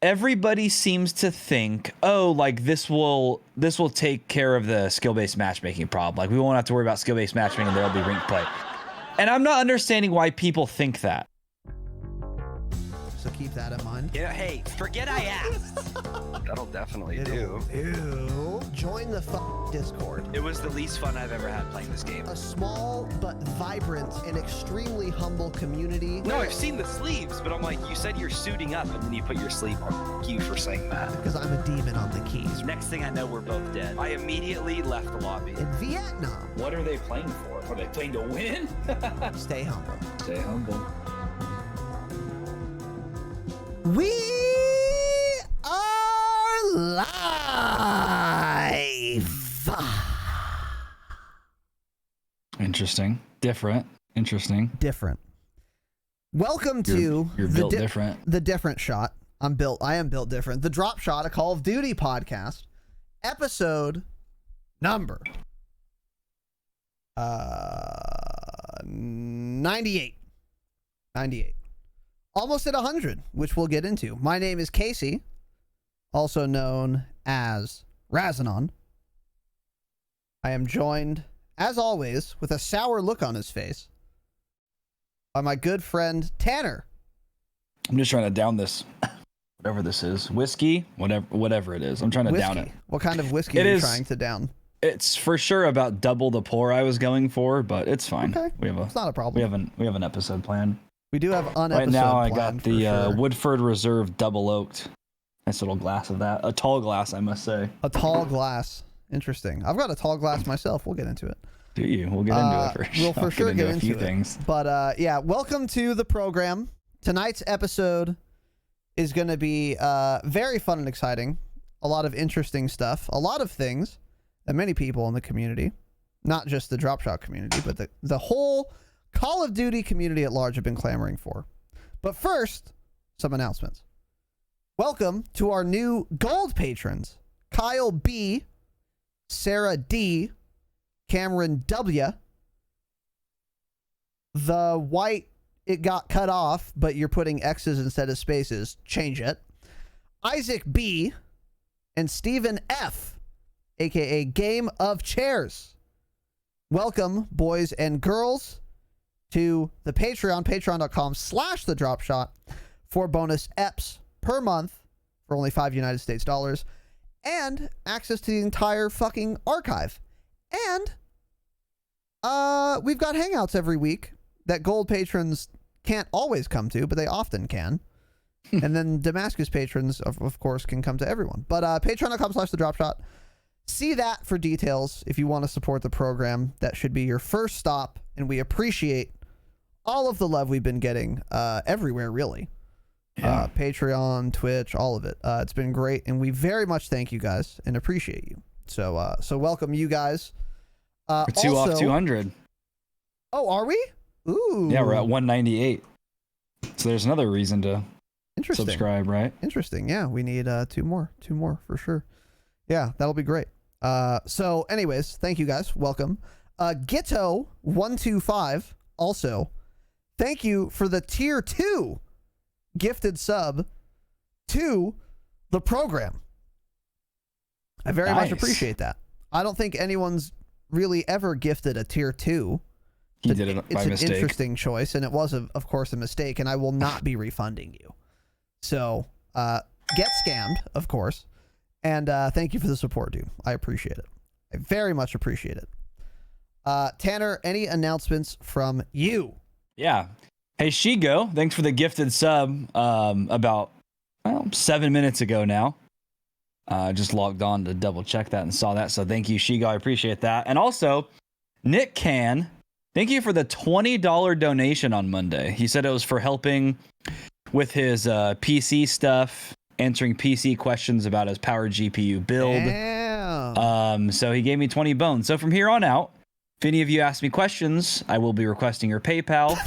everybody seems to think, oh, like this will take care of the skill-based matchmaking problem. Like we won't have to worry about skill-based matchmaking and there'll be ranked play. And I'm not understanding why people think that. So keep that in mind. Yeah, hey, forget I asked. That'll definitely do. Ew. Join the Discord. It was the least fun I've ever had playing this game. A small but vibrant and extremely humble community. No, I've seen the sleeves, but I'm like, you said you're suiting up and then you put your sleeve on. Thank you for saying that. Because I'm a demon on the keys. Next thing I know, we're both dead. I immediately left the lobby. In Vietnam. What are they playing for? Are they playing to win? Stay humble. Stay humble. We are live. Interesting. Different. Interesting. Different. Welcome to you're built different. The different shot. I am built different. The Dropshot, a Call of Duty podcast, episode number 98. 98. Almost at 100, which we'll get into. My name is Casey, also known as Razanon. I am joined, as always, with a sour look on his face by my good friend Tanner. I'm just trying to down this, whatever this is, whiskey, whatever it is. I'm trying to down it. What kind of whiskey are you trying to down? It's for sure about double the pour I was going for, but it's fine. Okay, it's not a problem. We have an episode planned. We do have an right episode now. I planned got the sure. Woodford Reserve double oaked. Nice little glass of that. A tall glass, I must say. A tall glass. Interesting. I've got a tall glass myself. We'll get into it. Do you? We'll get into it first. We'll for sure get into a few it. things. But yeah, welcome to the program. Tonight's episode is going to be very fun and exciting. A lot of interesting stuff. A lot of things that many people in the community, not just the Dropshot community, but the whole Call of Duty community at large have been clamoring for. But first, some announcements. Welcome to our new gold patrons. Kyle B, Sarah D, Cameron W, the white it got cut off, but you're putting X's instead of spaces. Change it. Isaac B and Stephen F, aka Game of Chairs. Welcome, boys and girls, to the Patreon, patreon.com/thedropshot for bonus EPs per month for only $5 United States dollars and access to the entire fucking archive. And we've got hangouts every week that gold patrons can't always come to, but they often can. And then Damascus patrons, of course, can come to everyone. But patreon.com/thedropshot. See that for details if you want to support the program. That should be your first stop, and we appreciate all of the love we've been getting everywhere, really. Yeah. Patreon, Twitch, all of it. It's been great, and we very much thank you guys and appreciate you. So welcome you guys. We're two off 200. Oh, are we? Ooh. Yeah, we're at 198. So there's another reason to subscribe, right? Interesting. Yeah, we need two more for sure. Yeah, that'll be great. So anyways, thank you guys. Welcome. Gitto125 also, thank you for the tier 2 gifted sub to the program. I very much appreciate that. I don't think anyone's really ever gifted a tier 2. He did it by mistake. It's an interesting choice, and it was, of course, a mistake, and I will not be refunding you. So, get scammed, of course. And thank you for the support, dude. I appreciate it. I very much appreciate it. Tanner, any announcements from you? Yeah. Hey, Shigo, thanks for the gifted sub about 7 minutes ago now. Just logged on to double check that and saw that. So thank you, Shigo. I appreciate that. And also, Nick Can, thank you for the $20 donation on Monday. He said it was for helping with his PC stuff, answering PC questions about his power GPU build. Damn. So he gave me 20 bones. So from here on out, if any of you ask me questions, I will be requesting your PayPal,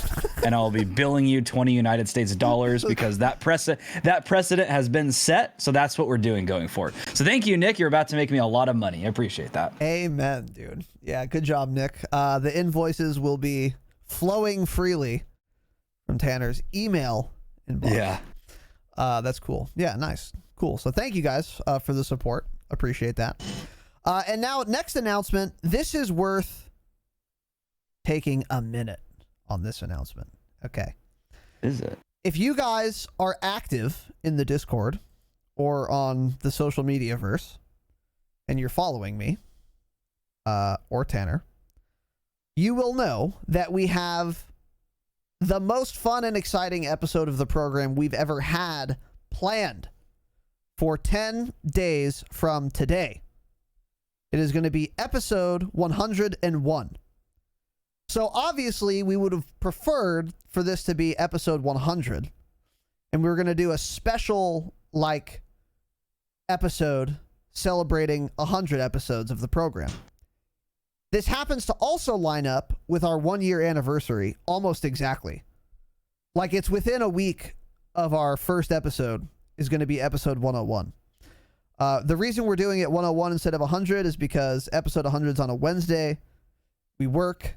and I'll be billing you 20 United States dollars because that precedent has been set. So that's what we're doing going forward. So thank you, Nick. You're about to make me a lot of money. I appreciate that. Amen, dude. Yeah, good job, Nick. The invoices will be flowing freely from Tanner's email inbox. Yeah. That's cool. Yeah, nice. Cool. So thank you guys for the support. Appreciate that. And now, next announcement. This is worth taking a minute on this announcement. Okay. Is it? If you guys are active in the Discord or on the social media verse and you're following me or Tanner, you will know that we have the most fun and exciting episode of the program we've ever had planned for 10 days from today. It is going to be episode 101. So obviously we would have preferred for this to be episode 100, and we were going to do a special episode celebrating 100 episodes of the program. This happens to also line up with our 1-year anniversary almost exactly. Like, it's within a week of our first episode is going to be episode 101. The reason we're doing it 101 instead of 100 is because episode 100 is on a Wednesday. We work.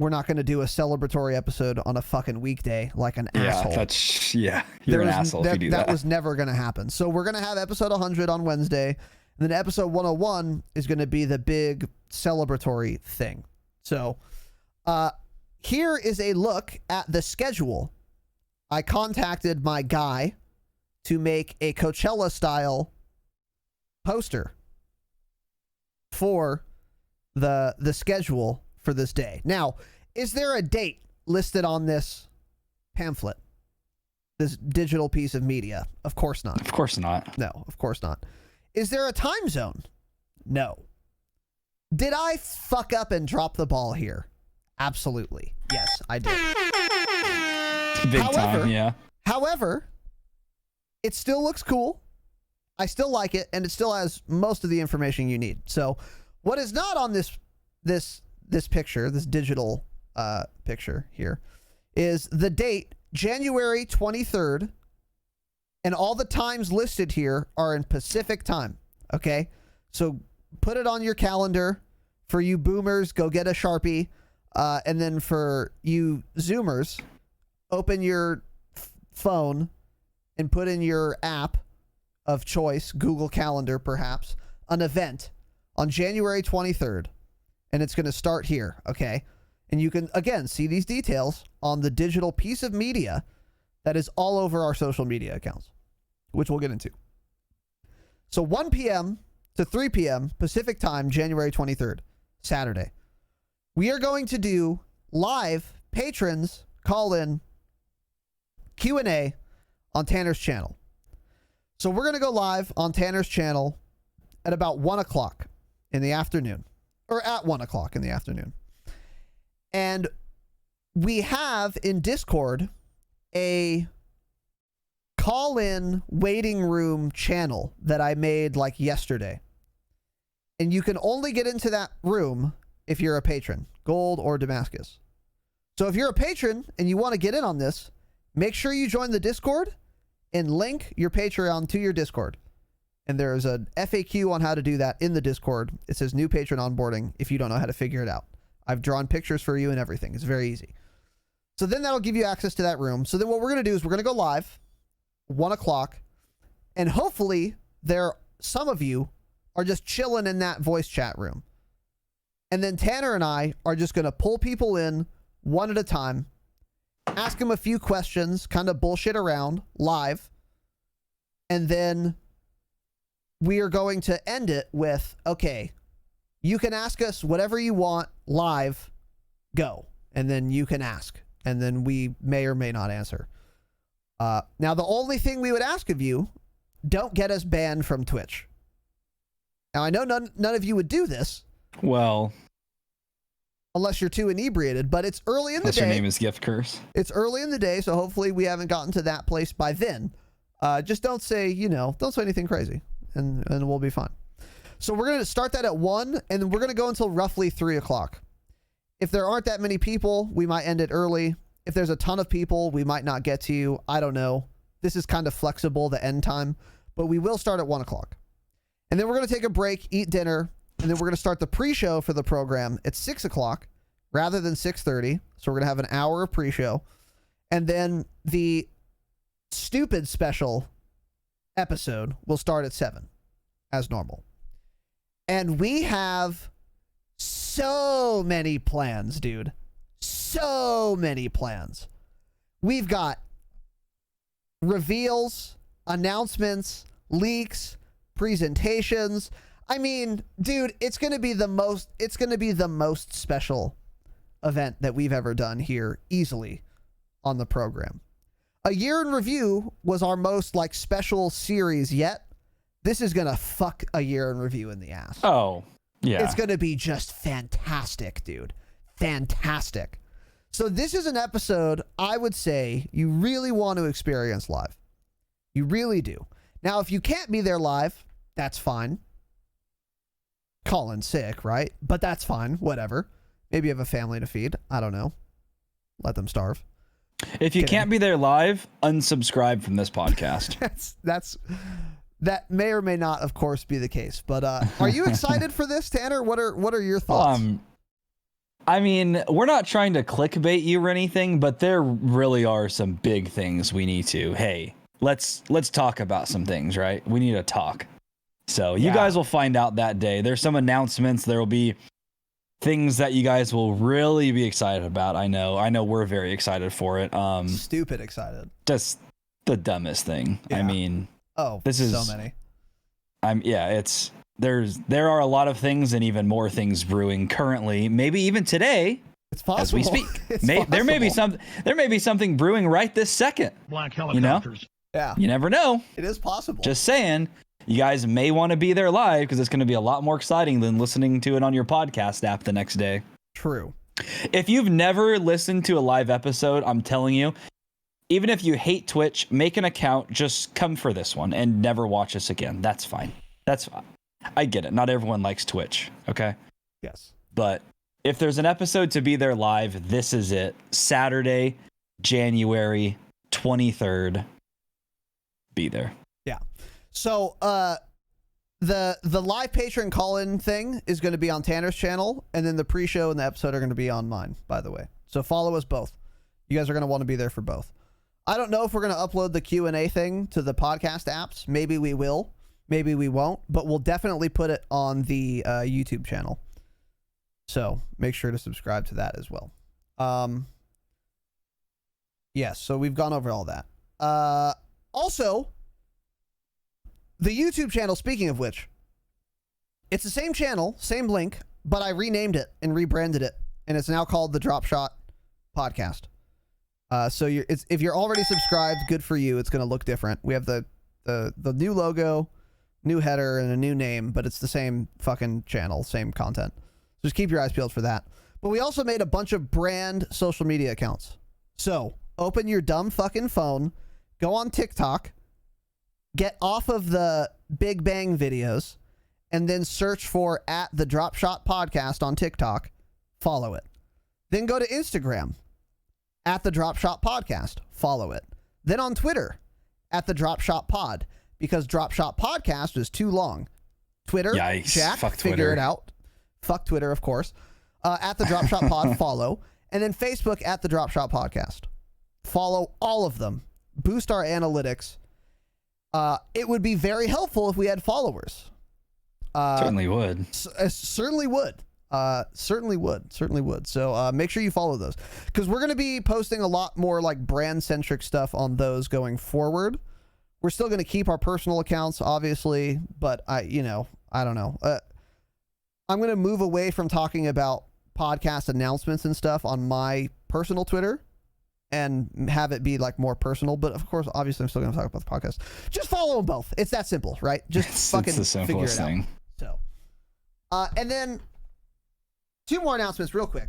We're not going to do a celebratory episode on a fucking weekday like an asshole. You're an asshole if you do that. That was never going to happen. So we're going to have episode 100 on Wednesday, and then episode 101 is going to be the big celebratory thing. So here is a look at the schedule. I contacted my guy to make a Coachella-style poster for the schedule for this day. Now, is there a date listed on this pamphlet? This digital piece of media? Of course not. Of course not. No, of course not. Is there a time zone? No. Did I fuck up and drop the ball here? Absolutely. Yes, I did. Big time, yeah. However, it still looks cool. I still like it, and it still has most of the information you need. So, what is not on this picture, this digital picture here, is the date, January 23rd, and all the times listed here are in Pacific time. Okay, so put it on your calendar. For you boomers, go get a Sharpie, and then for you Zoomers, open your phone and put in your app of choice, Google Calendar perhaps, an event on January 23rd. And it's going to start here, okay? And you can, again, see these details on the digital piece of media that is all over our social media accounts, which we'll get into. So 1 p.m. to 3 p.m. Pacific time, January 23rd, Saturday. We are going to do live patrons call-in Q&A on Tanner's channel. So we're going to go live on Tanner's channel at about 1 o'clock in the afternoon. Or at 1 o'clock in the afternoon. And we have in Discord a call-in waiting room channel that I made like yesterday. And you can only get into that room if you're a patron, Gold or Damascus. So if you're a patron and you want to get in on this, make sure you join the Discord and link your Patreon to your Discord. And there's an FAQ on how to do that in the Discord. It says new patron onboarding if you don't know how to figure it out. I've drawn pictures for you and everything. It's very easy. So then that'll give you access to that room. So then what we're going to do is we're going to go live 1 o'clock. And hopefully some of you are just chilling in that voice chat room. And then Tanner and I are just going to pull people in one at a time, ask them a few questions, kind of bullshit around live. And then we are going to end it with, okay, you can ask us whatever you want live, go. And then you can ask. And then we may or may not answer. Now, the only thing we would ask of you, don't get us banned from Twitch. Now, I know none of you would do this. Well, unless you're too inebriated, but it's early in the day. Unless your name is Gift Curse. It's early in the day, so hopefully we haven't gotten to that place by then. Just don't say anything crazy. And we'll be fine. So we're going to start that at 1, and then we're going to go until roughly 3 o'clock. If there aren't that many people, we might end it early. If there's a ton of people, we might not get to you. I don't know. This is kind of flexible, the end time. But we will start at 1 o'clock. And then we're going to take a break, eat dinner, and then we're going to start the pre-show for the program at 6 o'clock rather than 6:30. So we're going to have an hour of pre-show. And then the stupid special episode will start at 7 as normal. And we have so many plans, dude. So many plans. We've got reveals, announcements, leaks, presentations. I mean, dude, it's going to be the most special event that we've ever done here easily on the program. A year in review was our most like special series yet. This is going to fuck a year in review in the ass. Oh, yeah. It's going to be just fantastic, dude. Fantastic. So this is an episode I would say you really want to experience live. You really do. Now, if you can't be there live, that's fine. Call in sick, right? But that's fine. Whatever. Maybe you have a family to feed. I don't know. Let them starve. If you can't be there live, unsubscribe from this podcast. That may or may not, of course, be the case. But are you excited for this, Tanner? What are your thoughts? I mean, we're not trying to clickbait you or anything, but there really are some big things we need to. Hey, let's talk about some things, right? We need to talk. So you guys will find out that day. There's some announcements. There will be things that you guys will really be excited about. I know we're very excited for it. Stupid excited. Just the dumbest thing. Yeah. I mean, this is so many. There are a lot of things and even more things brewing currently, maybe even today. It's possible. As we speak. There may be something brewing right this second. Black helicopters. Yeah. You never know. It is possible. Just saying. You guys may want to be there live because it's going to be a lot more exciting than listening to it on your podcast app the next day. True. If you've never listened to a live episode, I'm telling you, even if you hate Twitch, make an account, just come for this one and never watch us again. That's fine. That's fine. I get it. Not everyone likes Twitch. Okay. Yes. But if there's an episode to be there live, this is it. Saturday, January 23rd. Be there. Yeah. So the live patron call-in thing is going to be on Tanner's channel, and then the pre-show and the episode are going to be on mine, by the way. So follow us both. You guys are going to want to be there for both. I don't know if we're going to upload the Q&A thing to the podcast apps. Maybe we will. Maybe we won't. But we'll definitely put it on the YouTube channel. So make sure to subscribe to that as well. Yes, so we've gone over all that. Also, the YouTube channel, speaking of which, it's the same channel, same link, but I renamed it and rebranded it, and it's now called the Dropshot Podcast. So if you're already subscribed, good for you. It's going to look different. We have the new logo, new header, and a new name, but it's the same fucking channel, same content. So just keep your eyes peeled for that. But we also made a bunch of brand social media accounts. So open your dumb fucking phone, go on TikTok, get off of the Big Bang videos, and then search for @the Dropshot Podcast on TikTok. Follow it. Then go to Instagram, @the Dropshot Podcast. Follow it. Then on Twitter, @the Dropshot Pod, because Dropshot Podcast is too long. Twitter, Yikes. Jack, Fuck figure Twitter. it out. Fuck Twitter, of course. @the Dropshot Pod, follow. And then Facebook, @the Dropshot Podcast. Follow all of them. Boost our analytics. It would be very helpful if we had followers. Certainly would. Certainly would. Certainly would. So make sure you follow those, because we're going to be posting a lot more like brand centric stuff on those going forward. We're still going to keep our personal accounts, obviously, but I don't know. I'm going to move away from talking about podcast announcements and stuff on my personal Twitter and have it be like more personal. But of course, obviously, I'm still going to talk about the podcast. Just follow them both. It's that simple, right? Just fucking it's the figure it simplest thing. out. So, and then 2 more announcements real quick.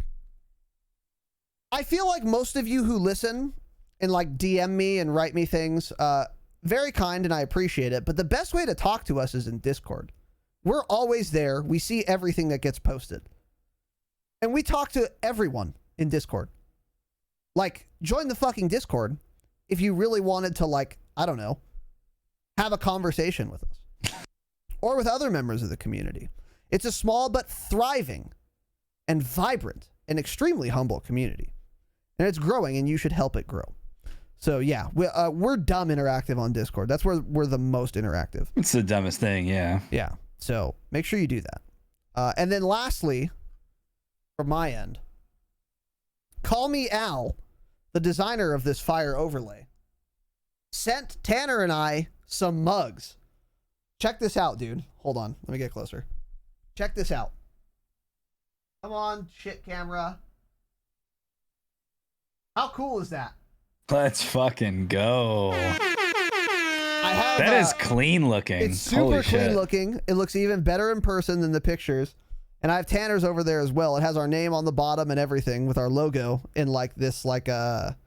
I feel like most of you who listen and like DM me and write me things, very kind, and I appreciate it. But the best way to talk to us is in Discord. We're always there. We see everything that gets posted. And we talk to everyone in Discord. Like, join the fucking Discord if you really wanted to, like, I don't know, have a conversation with us. Or with other members of the community. It's a small but thriving and vibrant and extremely humble community. And it's growing, and you should help it grow. So yeah, we're dumb interactive on Discord. That's where we're the most interactive. It's the dumbest thing, yeah. Yeah. So make sure you do that. And then lastly, from my end, Call Me Al, the designer of this fire overlay, sent Tanner and I some mugs. Check this out, dude. Hold on. Let me get closer. Check this out. Come on, shit camera. How cool is that? Let's fucking go. I have, that is clean looking. It's super Holy clean shit. looking. It looks even better in person than the pictures. And I have Tanner's over there as well. It has our name on the bottom and everything with our logo in like this like a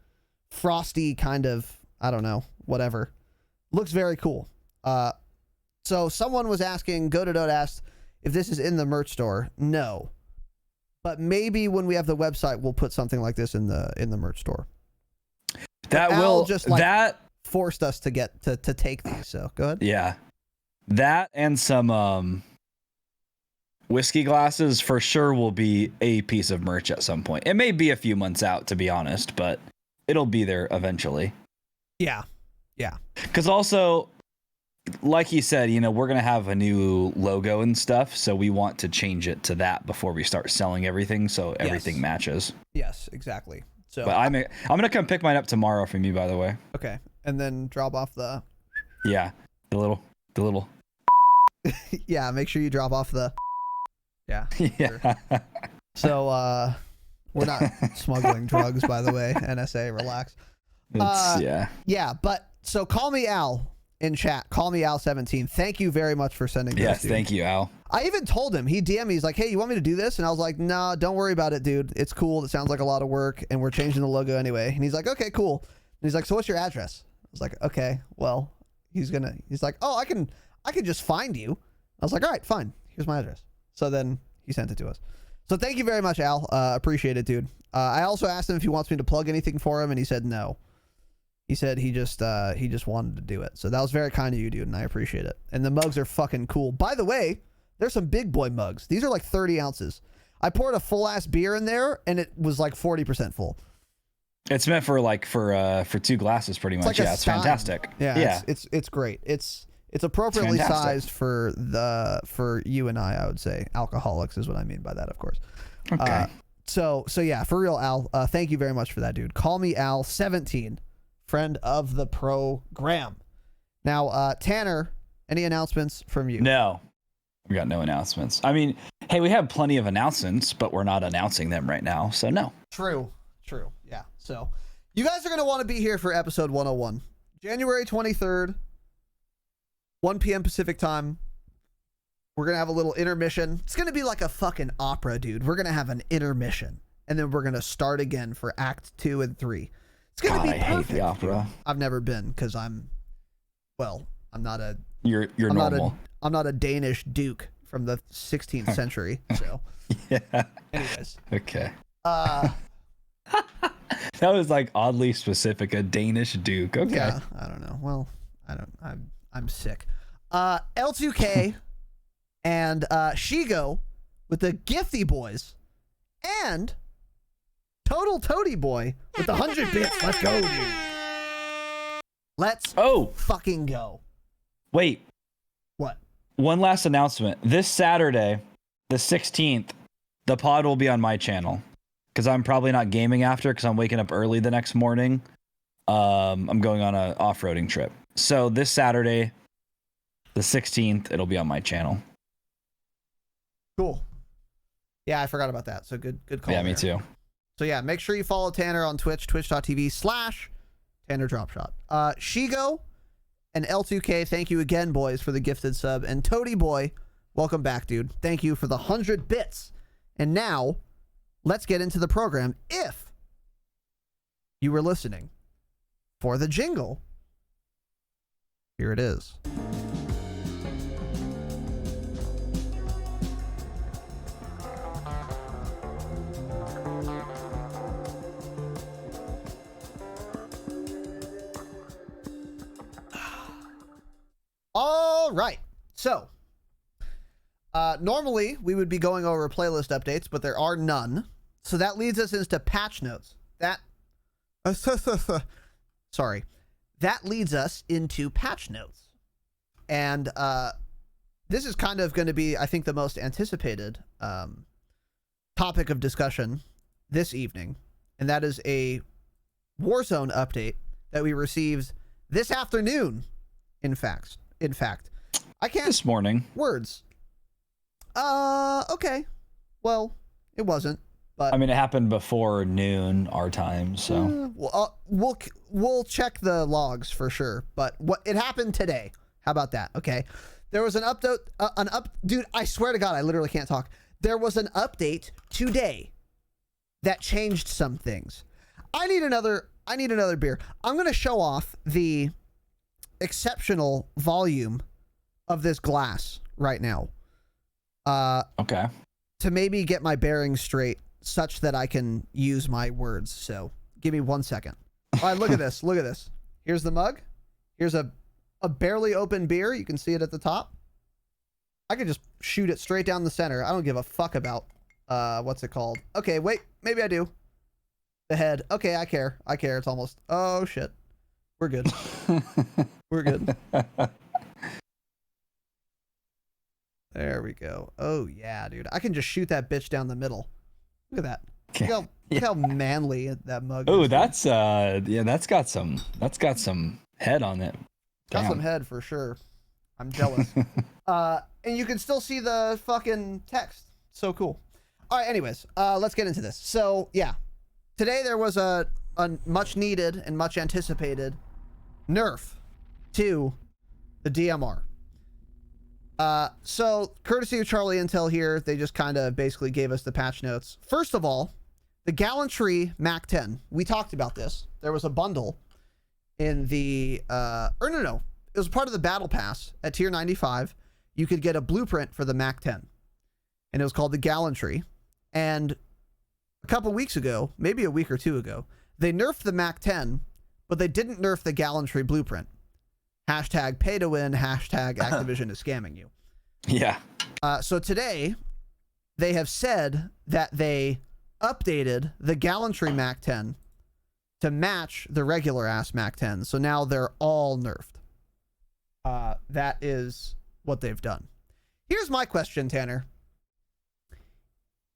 frosty kind of, I don't know, whatever. Looks very cool. So someone was asking, Gododot asked if this is in the merch store. No. But maybe when we have the website, we'll put something like this in the merch store. That Al will just like that forced us to get to take these. So go ahead. yeah. That and some whiskey glasses for sure will be a piece of merch at some point. It may be a few months out, to be honest, but it'll be there eventually. Yeah. Yeah. Because also, like you said, you know, we're going to have a new logo and stuff, so we want to change it to that before we start selling everything, so everything matches. Yes, exactly. So But I'm going to come pick mine up tomorrow from you, by the way. okay. And then drop off the Yeah, the little yeah, make sure you drop off the yeah. yeah. Sure. So we're not smuggling drugs, by the way. NSA, relax. Yeah. Yeah, but so Call Me Al in chat. Call Me Al 17. Thank you very much for sending this. Yes, dude. thank you, Al. I even told him, he DM'd me, he's like, hey, you want me to do this? And I was like, nah, don't worry about it, dude. It's cool. It sounds like a lot of work, and we're changing the logo anyway. And he's like, okay, cool. And he's like, so what's your address? I was like, okay, well, he's like, oh, I can just find you. I was like, all right, fine. Here's my address. So then he sent it to us. So thank you very much, Al. Appreciate it, dude. I also asked him if he wants me to plug anything for him, and he said no. He said he just wanted to do it. So that was very kind of you, dude, and I appreciate it. And the mugs are fucking cool. By the way, there's some big boy mugs. These are like 30 ounces. I poured a full ass beer in there, and it was like 40% full. It's meant for 2 glasses, pretty much. Like Yeah, it's stein. fantastic. Yeah. It's great. It's appropriately sized for you and I would say. Alcoholics is what I mean by that, of course. Okay. So yeah, for real, Al. Thank you very much for that, dude. Call Me Al 17, friend of the program. Now, Tanner, any announcements from you? No, we got no announcements. I mean, hey, we have plenty of announcements, but we're not announcing them right now, so no. True. Yeah. So you guys are going to want to be here for episode 101. January 23rd, 1 p.m. Pacific time. We're going to have a little intermission. It's going to be like a fucking opera, dude. We're going to have an intermission, and then we're going to start again for Act 2 and 3. It's going to be perfect. I hate the opera. I've never been because I'm not a... You're normal. I'm not a Danish duke from the 16th century, so... Yeah. Anyways. Okay. That was like oddly specific, a Danish duke. Okay. Yeah, I don't know. Well, I'm sick. L2K and Shigo with the Gifty Boys and Total Toady Boy with the 100 bits. Let's go, dude. Let's fucking go. Wait. What? One last announcement. This Saturday, the 16th, the pod will be on my channel. Because I'm probably not gaming after because I'm waking up early the next morning. I'm going on an off-roading trip. So this Saturday, the 16th, it'll be on my channel. Cool. Yeah, I forgot about that. So good call. Yeah, me too. So yeah, make sure you follow Tanner on Twitch, twitch.tv/Tanner Dropshot. Shigo and L2K, thank you again, boys, for the gifted sub. And Toady Boy, welcome back, dude. Thank you for the 100 bits. And now... let's get into the program. If you were listening for the jingle, here it is. All right. So, normally we would be going over playlist updates, but there are none. So that leads us into patch notes. Sorry. That leads us into patch notes. And this is kind of going to be, I think, the most anticipated topic of discussion this evening. And that is a Warzone update that we received this afternoon. In fact, I can't. This morning. Words. Okay. Well, it wasn't. But I mean, it happened before noon our time, so we'll check the logs for sure. But it happened today. How about that? Okay. There was an update. Dude, I swear to God, I literally can't talk. There was an update today that changed some things. I need another beer. I'm gonna show off the exceptional volume of this glass right now. okay. To maybe get my bearings straight, such that I can use my words. So give me 1 second. All right, look at this. Look at this. Here's the mug. Here's a barely open beer. You can see it at the top. I could just shoot it straight down the center. I don't give a fuck about what's it called. Okay, wait. Maybe I do. The head. Okay, I care. I care. It's almost. Oh shit. We're good. We're good. There we go. Oh yeah, dude. I can just shoot that bitch down the middle. Look at that. Look how manly that mug is. Oh, that's that's got some head on it. Got Damn. some head for sure. I'm jealous. And you can still see the fucking text. So cool. All right, anyways, let's get into this. So, yeah. Today there was a much needed and much anticipated nerf to the DMR. So, courtesy of Charlie Intel here, they just kind of basically gave us the patch notes. First of all, the Gallantry Mac 10. We talked about this. There was a bundle in the, no. It was part of the Battle Pass at Tier 95. You could get a blueprint for the Mac 10. And it was called the Gallantry. And a couple weeks ago, maybe a week or two ago, they nerfed the Mac 10, but they didn't nerf the Gallantry blueprint. Hashtag pay to win, hashtag Activision is scamming you. Yeah. So today, they have said that they updated the Gallantry Mac 10 to match the regular ass Mac 10. So now they're all nerfed. That is what they've done. Here's my question, Tanner.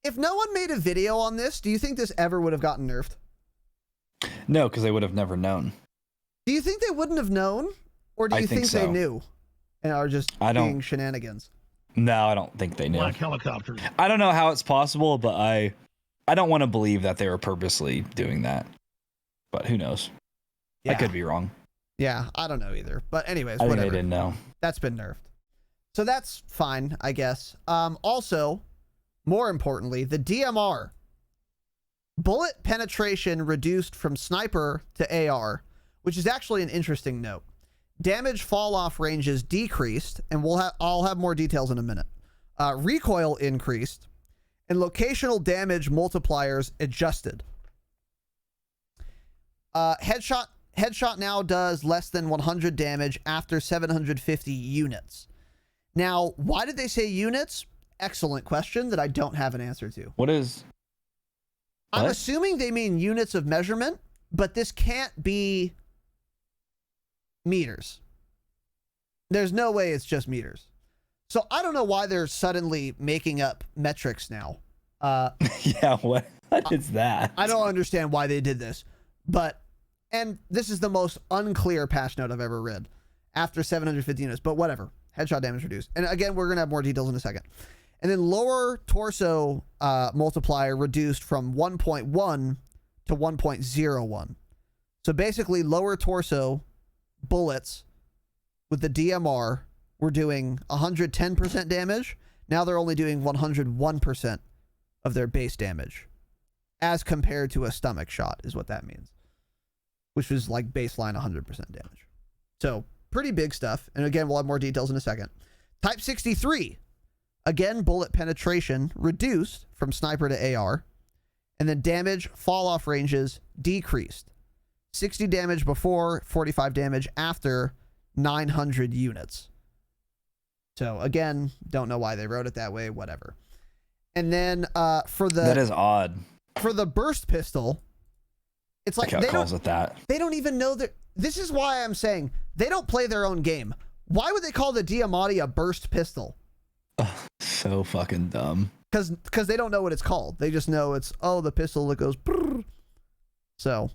If no one made a video on this, do you think this ever would have gotten nerfed? No, because they would have never known. Do you think they wouldn't have known? Or do you think so. they knew and are just being shenanigans? No, I don't think they knew. Black helicopters. I don't know how it's possible, but I don't want to believe that they were purposely doing that. But who knows? Yeah. I could be wrong. Yeah, I don't know either. But anyways, I think whatever. they didn't know. That's been nerfed. So that's fine, I guess. Also, more importantly, the DMR. Bullet penetration reduced from sniper to AR, which is actually an interesting note. Damage fall-off ranges decreased, and I'll have more details in a minute. Recoil increased, and locational damage multipliers adjusted. Headshot now does less than 100 damage after 750 units. Now, why did they say units? Excellent question that I don't have an answer to. What? I'm assuming they mean units of measurement, but this can't be meters. There's no way it's just meters. So I don't know why they're suddenly making up metrics now. Yeah, what is that? I don't understand why they did this, and this is the most unclear patch note I've ever read after 750 units, but whatever. Headshot damage reduced. And again, we're going to have more details in a second. And then lower torso multiplier reduced from 1.1 to 1.01. So basically lower torso bullets with the DMR were doing 110% damage. Now they're only doing 101% of their base damage as compared to a stomach shot is what that means, which was like baseline 100% damage. So pretty big stuff. And again, we'll have more details in a second. Type 63. Again, bullet penetration reduced from sniper to AR. And then damage fall-off ranges decreased. 60 damage before, 45 damage after 900 units. So again, don't know why they wrote it that way, whatever. And then that is odd. For the burst pistol, It's like How it calls it that. They don't even know that. This is why I'm saying they don't play their own game. Why would they call the Diamatti a burst pistol? So fucking dumb. Because they don't know what it's called. They just know it's, the pistol that goes brrr. So,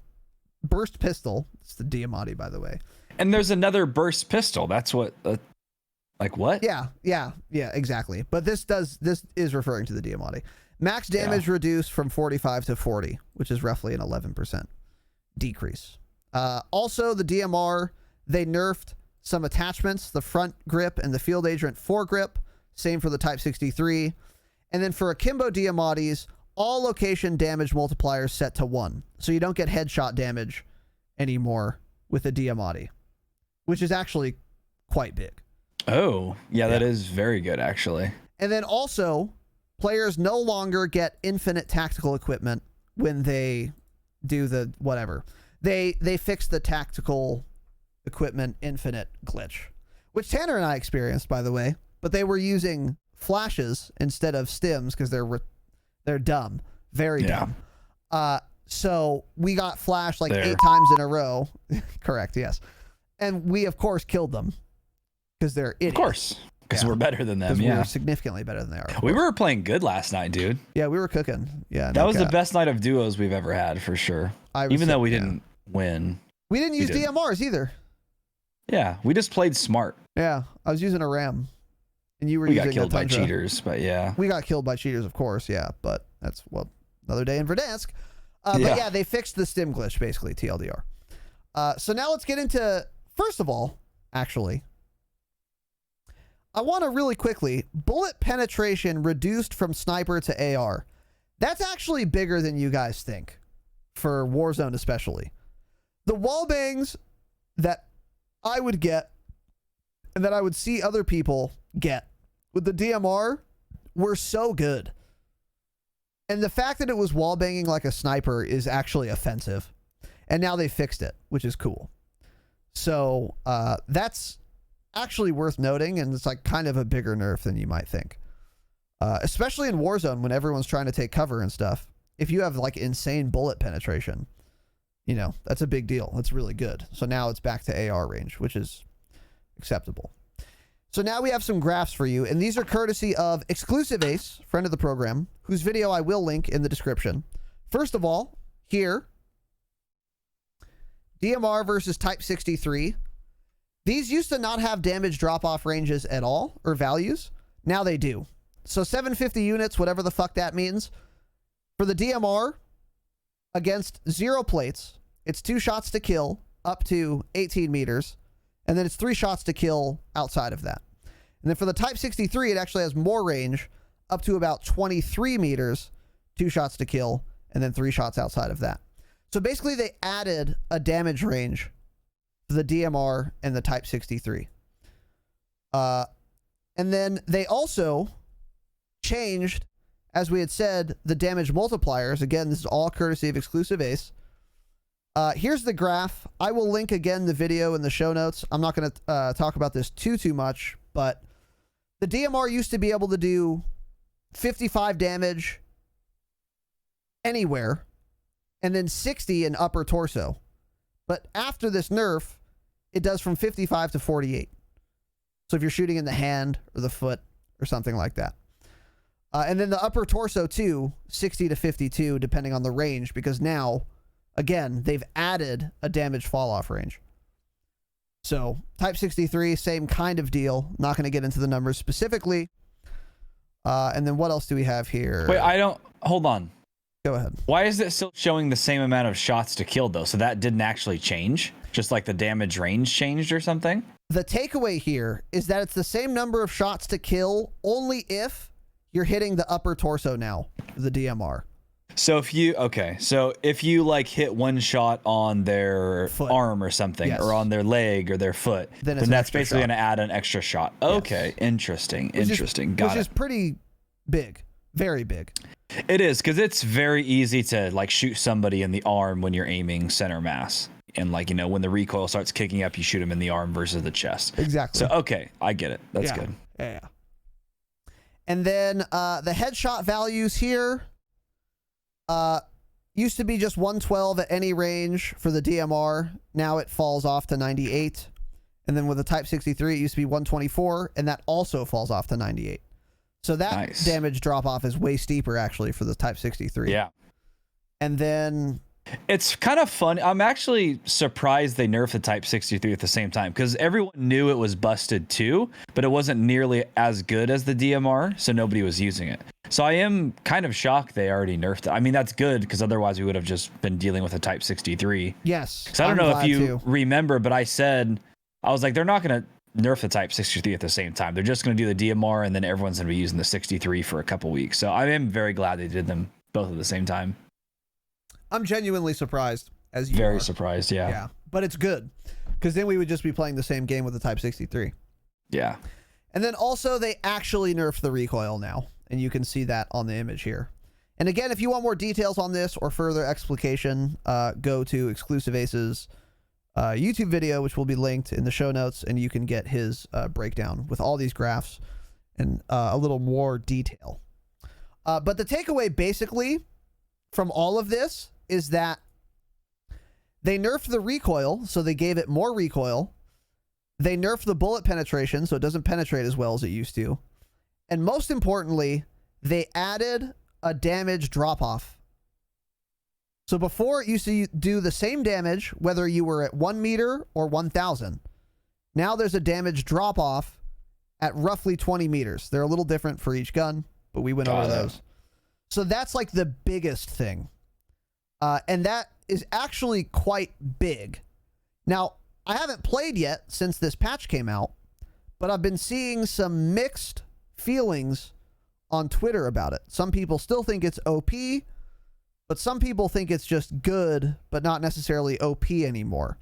burst pistol. It's the Diamatti, by the way. And there's another burst pistol. That's what, like what? Yeah, exactly. But this is referring to the Diamatti. Max damage reduced from 45 to 40, which is roughly an 11% decrease. Also, the DMR, they nerfed some attachments, the front grip and the field agent foregrip. Same for the Type 63. And then for akimbo Diamattis, all location damage multipliers set to 1. So you don't get headshot damage anymore with a Diamatti, which is actually quite big. Oh, yeah, that is very good, actually. And then also, players no longer get infinite tactical equipment when they do the whatever. They fixed the tactical equipment infinite glitch, which Tanner and I experienced, by the way. But they were using flashes instead of stims because they're dumb, very dumb. So we got flashed like 8 times in a row. Correct, yes. And we of course killed them because they're idiots. Of course, because we're better than them. Yeah, we're significantly better than they are. We were playing good last night, dude. Yeah, we were cooking. Yeah, that was the best night of duos we've ever had for sure. Even though we didn't win. We didn't use DMRs either. Yeah, we just played smart. Yeah, I was using a RAM. And you were we got killed by cheaters, but yeah. We got killed by cheaters, of course, yeah. But that's, another day in Verdansk. But yeah, they fixed the stim glitch, basically, TLDR. So now let's get into, first of all, actually, I want to really quickly, bullet penetration reduced from sniper to AR. That's actually bigger than you guys think, for Warzone especially. The wall bangs that I would get, and that I would see other people get, with the DMR were so good. And the fact that it was wall banging like a sniper is actually offensive. And now they fixed it, which is cool. So that's actually worth noting, and it's like kind of a bigger nerf than you might think. Especially in Warzone when everyone's trying to take cover and stuff. If you have like insane bullet penetration, that's a big deal. That's really good. So now it's back to AR range, which is acceptable. So now we have some graphs for you, and these are courtesy of Exclusive Ace, friend of the program, whose video I will link in the description. First of all, here, DMR versus Type 63. These used to not have damage drop-off ranges at all, or values. Now they do. So 750 units, whatever the fuck that means. For the DMR, against 0 plates, it's 2 shots to kill, up to 18 meters. And then it's 3 shots to kill outside of that. And then for the Type 63, it actually has more range, up to about 23 meters, 2 shots to kill, and then 3 shots outside of that. So basically they added a damage range to the DMR and the Type 63. And then they also changed, as we had said, the damage multipliers. Again, this is all courtesy of Exclusive Ace. Here's the graph. I will link again the video in the show notes. I'm not going to talk about this too much, but the DMR used to be able to do 55 damage anywhere and then 60 in upper torso. But after this nerf, it does from 55 to 48. So if you're shooting in the hand or the foot or something like that. And then the upper torso too, 60 to 52, depending on the range, because now, again, they've added a damage fall-off range. So, Type 63, same kind of deal. Not going to get into the numbers specifically. And then what else do we have here? Wait, hold on. Go ahead. Why is it still showing the same amount of shots to kill, though? So that didn't actually change? Just like the damage range changed or something? The takeaway here is that it's the same number of shots to kill, only if you're hitting the upper torso now, the DMR. So if you like hit one shot on their arm or something, or on their leg or their foot, then that's basically going to add an extra shot. Okay, interesting. Got it. Which is pretty big, very big. It is, because it's very easy to like shoot somebody in the arm when you're aiming center mass. And like, when the recoil starts kicking up, you shoot them in the arm versus the chest. Exactly. So, okay, I get it. That's good. Yeah. And then the headshot values here. used to be just 112 at any range for the DMR. Now it falls off to 98. And then with the Type 63, it used to be 124, and that also falls off to 98. So that damage drop-off is way steeper, actually, for the Type 63. Yeah. And then... It's kind of fun. I'm actually surprised they nerfed the Type 63 at the same time, because everyone knew it was busted too, but it wasn't nearly as good as the DMR, so nobody was using it. So I am kind of shocked they already nerfed it. I mean, that's good, because otherwise we would have just been dealing with a Type 63. Yes. Because I don't know if you remember, but I was like, they're not going to nerf the Type 63 at the same time. They're just going to do the DMR, and then everyone's going to be using the 63 for a couple weeks. So I am very glad they did them both at the same time. I'm genuinely surprised, as you Very are. surprised, yeah. Yeah, but it's good, because then we would just be playing the same game with the Type 63. Yeah. And then also, they actually nerfed the recoil now, and you can see that on the image here. And again, if you want more details on this or further explication, go to Exclusive Ace's YouTube video, which will be linked in the show notes, and you can get his breakdown with all these graphs and a little more detail. But the takeaway, basically, from all of this is that they nerfed the recoil, so they gave it more recoil. They nerfed the bullet penetration, so it doesn't penetrate as well as it used to. And most importantly, they added a damage drop-off. So before, it used to do the same damage, whether you were at 1 meter or 1,000. Now there's a damage drop-off at roughly 20 meters. They're a little different for each gun, but we went over those. So that's like the biggest thing. And that is actually quite big. Now, I haven't played yet since this patch came out, but I've been seeing some mixed feelings on Twitter about it. Some people still think it's OP, but some people think it's just good, but not necessarily OP anymore.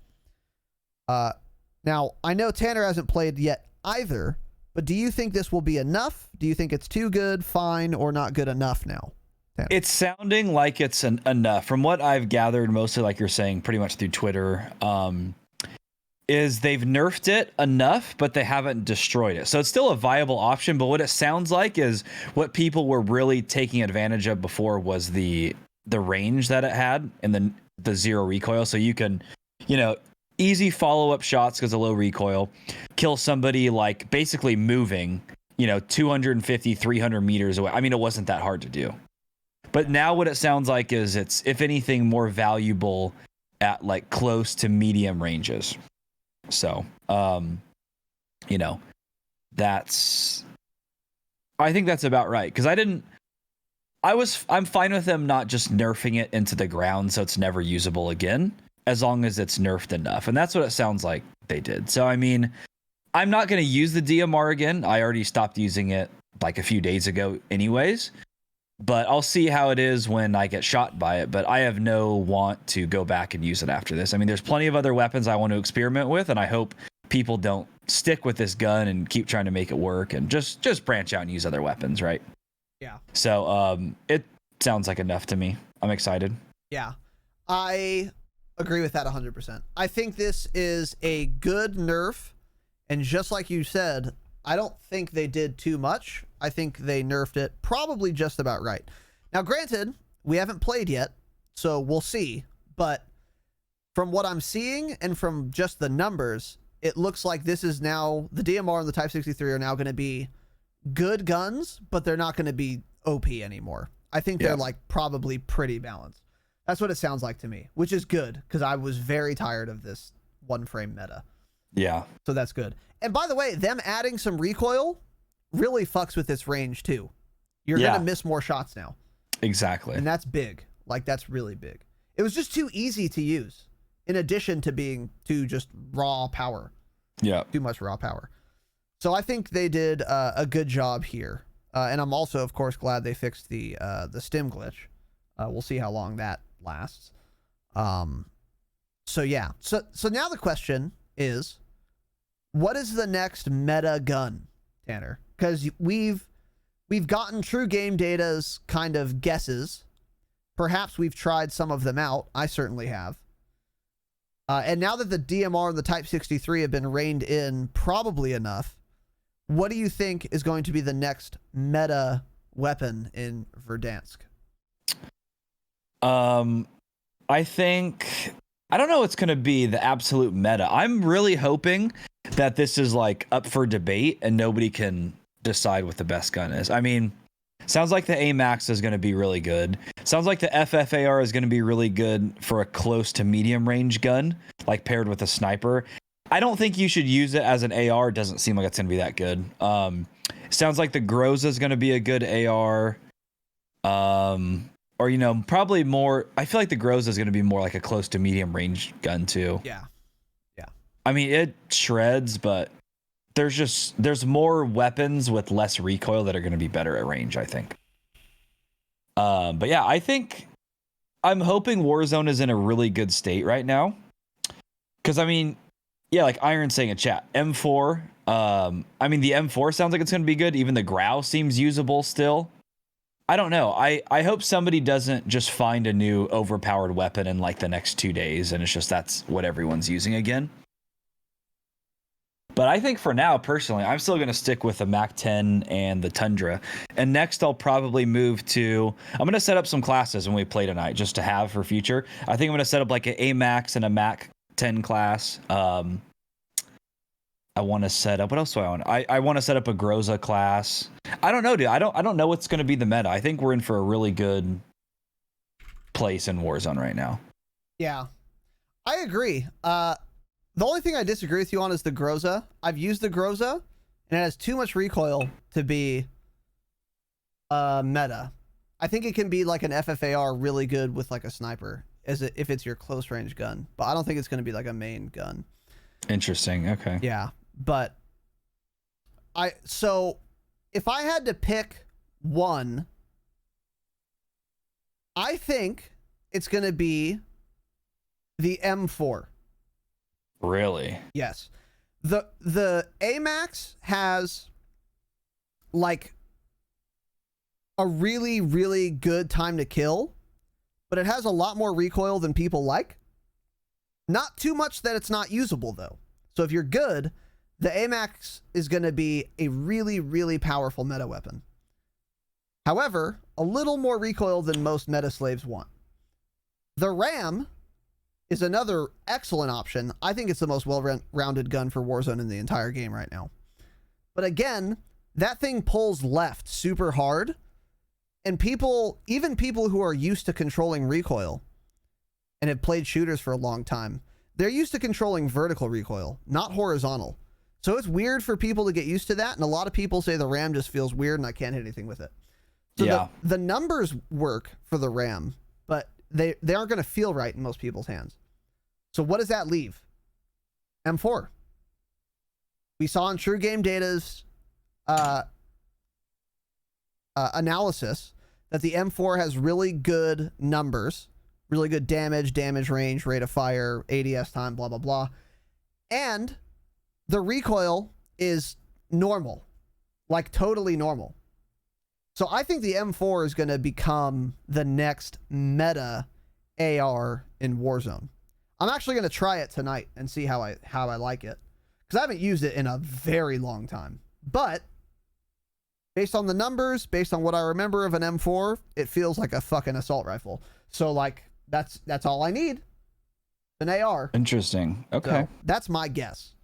Now, I know Tanner hasn't played yet either, but do you think this will be enough? Do you think it's too good, fine, or not good enough now? Tanner? It's sounding like it's enough. From what I've gathered, mostly like you're saying, pretty much through Twitter, is they've nerfed it enough, but they haven't destroyed it. So it's still a viable option, but what it sounds like is what people were really taking advantage of before was the range that it had and the zero recoil. So you can, easy follow-up shots because of low recoil, kill somebody like basically moving, 250, 300 meters away. I mean, it wasn't that hard to do. But now what it sounds like is it's, if anything, more valuable at like close to medium ranges. So, that's, I think that's about right. Cause I'm fine with them not just nerfing it into the ground so it's never usable again, as long as it's nerfed enough. And that's what it sounds like they did. So, I mean, I'm not going to use the DMR again. I already stopped using it like a few days ago anyways, but I'll see how it is when I get shot by it. But I have no want to go back and use it after this. I mean, there's plenty of other weapons I want to experiment with, and I hope people don't stick with this gun and keep trying to make it work and just branch out and use other weapons, right? Yeah. So it sounds like enough to me. I'm excited. Yeah. I agree with that 100%. I think this is a good nerf, and just like you said, I don't think they did too much. I think they nerfed it probably just about right. Now, granted, we haven't played yet, so we'll see. But from what I'm seeing and from just the numbers, it looks like this is now, the DMR and the Type 63 are now going to be good guns, but they're not going to be OP anymore. I think they're like probably pretty balanced. That's what it sounds like to me, which is good because I was very tired of this one frame meta. Yeah. So that's good. And by the way, them adding some recoil really fucks with this range too. You're going to miss more shots now. Exactly. And that's big. Like, that's really big. It was just too easy to use, in addition to being too just raw power. Yeah. Too much raw power. So I think they did a good job here. And I'm also, of course, glad they fixed the stim glitch. We'll see how long that lasts. So yeah. So now the question is, what is the next meta gun, Tanner? Because we've gotten true game data's kind of guesses. Perhaps we've tried some of them out. I certainly have. And now that the DMR and the Type 63 have been reined in probably enough, what do you think is going to be the next meta weapon in Verdansk? I think I don't know what's going to be the absolute meta. I'm really hoping that this is like up for debate and nobody can decide what the best gun is. I mean, sounds like the Amax is going to be really good. Sounds like the FFAR is going to be really good for a close to medium range gun, like paired with a sniper. I don't think you should use it as an AR. It doesn't seem like it's going to be that good. Sounds like the Groza is going to be a good AR. Or, you know, probably more. I feel like the Groza is going to be more like a close to medium range gun too. Yeah. I mean, it shreds, but there's more weapons with less recoil that are going to be better at range, I think. But yeah, I'm hoping Warzone is in a really good state right now. Because, I mean, yeah, like Iron saying in chat, M4. I mean, the M4 sounds like it's going to be good. Even the Grau seems usable still. I don't know. I hope somebody doesn't just find a new overpowered weapon in like the next 2 days and it's just that's what everyone's using again. But I think for now, personally, I'm still going to stick with the Mac 10 and the Tundra. And next, I'll probably move to... I'm going to set up some classes when we play tonight, just to have for future. I think I'm going to set up like an Amax and a Mac 10 class. I want to set up... What else do I want? I want to set up a Groza class. I don't know, dude. I don't know what's going to be the meta. I think we're in for a really good place in Warzone right now. Yeah, I agree. The only thing I disagree with you on is the Groza. I've used the Groza, and it has too much recoil to be meta. I think it can be like an FFAR really good with like a sniper, if it's your close range gun. But I don't think it's going to be like a main gun. Interesting. Okay. Yeah, but so if I had to pick one, I think it's going to be the M4. Really? Yes. The Amax has like a really, really good time to kill, but it has a lot more recoil than people like. Not too much that it's not usable though. So if you're good, the Amax is going to be a really, really powerful meta weapon. However, a little more recoil than most meta slaves want. The Ram is another excellent option. I think it's the most well-rounded gun for Warzone in the entire game right now. But again, that thing pulls left super hard, and even people who are used to controlling recoil and have played shooters for a long time, they're used to controlling vertical recoil, not horizontal. So it's weird for people to get used to that, and a lot of people say the Ram just feels weird and I can't hit anything with it. So yeah. The numbers work for the Ram, but they aren't going to feel right in most people's hands. So what does that leave? M4. We saw in True Game Data's analysis that the M4 has really good numbers, really good damage range, rate of fire, ADS time, blah, blah, blah. And the recoil is normal, like totally normal. So I think the M4 is going to become the next meta AR in Warzone. I'm actually going to try it tonight and see how I like it, because I haven't used it in a very long time. But based on the numbers, based on what I remember of an M4, it feels like a fucking assault rifle. So like that's all I need. An AR. Interesting. Okay. So that's my guess,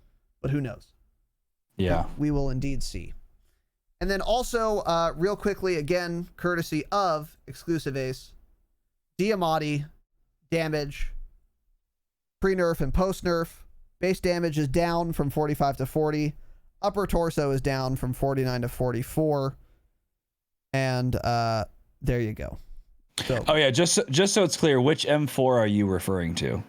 but who knows? Yeah. We will indeed see. And then also, real quickly, again, courtesy of Exclusive Ace, Diamatti damage. Pre-nerf and post-nerf. Base damage is down from 45 to 40. Upper torso is down from 49 to 44. And there you go. So, oh yeah, just so it's clear, which M4 are you referring to?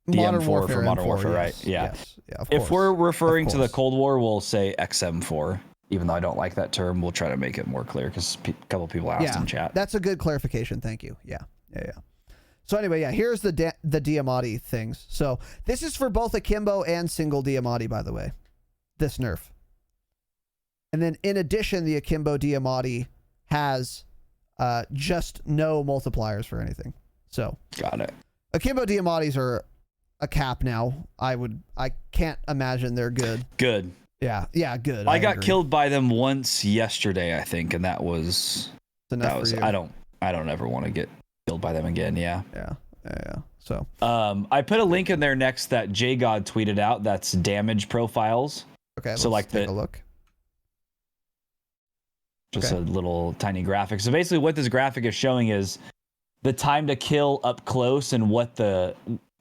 The Modern M4 Warfare, for Modern M4, Warfare, yes, right? Yeah. Yes, yeah, of If course, we're referring to the course. Cold War, we'll say XM4. Even though I don't like that term, we'll try to make it more clear because a couple people asked in chat. That's a good clarification. Thank you. Yeah. So anyway, yeah, here's the Diamatti things. So this is for both Akimbo and single Diamatti, by the way, this nerf. And then in addition, the Akimbo Diamatti has just no multipliers for anything. So got it. Akimbo Diamattis are a cap now. I can't imagine they're good. Good. Yeah, good. I got agree. killed by them once yesterday, I think, and that was It's enough for you. I don't I don't ever want to get killed by them again. Yeah. So I put a link in there next that JGod tweeted out. That's damage profiles. okay, So let's like take a look. Just Okay. a little tiny graphic. So basically what this graphic is showing is the time to kill up close and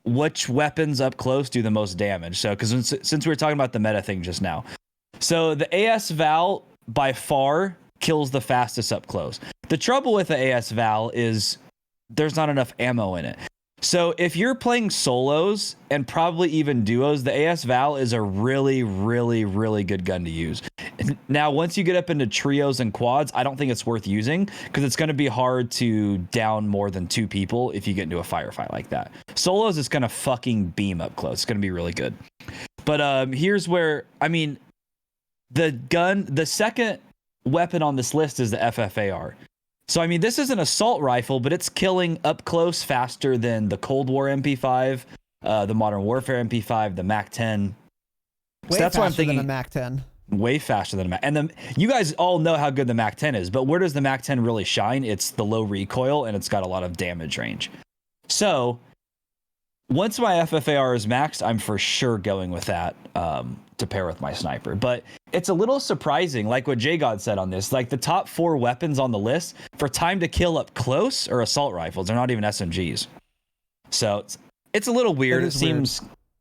which weapons up close do the most damage. So because since we were talking about the meta thing just now. So the AS Val by far kills the fastest up close. The trouble with the AS Val is there's not enough ammo in it. So if you're playing solos and probably even duos, the AS Val is a really, really, really good gun to use. Now, once you get up into trios and quads, I don't think it's worth using because it's going to be hard to down more than 2 people if you get into a firefight like that. Solos is going to fucking beam up close. It's going to be really good. But here's where, I mean, the second weapon on this list is the FFAR. So, I mean, this is an assault rifle, but it's killing up close faster than the Cold War MP5, the Modern Warfare MP5, the MAC-10. Way So that's why I'm faster thinking than a MAC-10. way faster than a Mac. And you guys all know how good the MAC-10 is, but where does the MAC-10 really shine? It's the low recoil, and it's got a lot of damage range. So once my FFAR is maxed, I'm for sure going with that to pair with my sniper. But it's a little surprising, like what JGod said on this, like the top 4 weapons on the list for time to kill up close are assault rifles. They're not even SMGs. So it's a little weird. It seems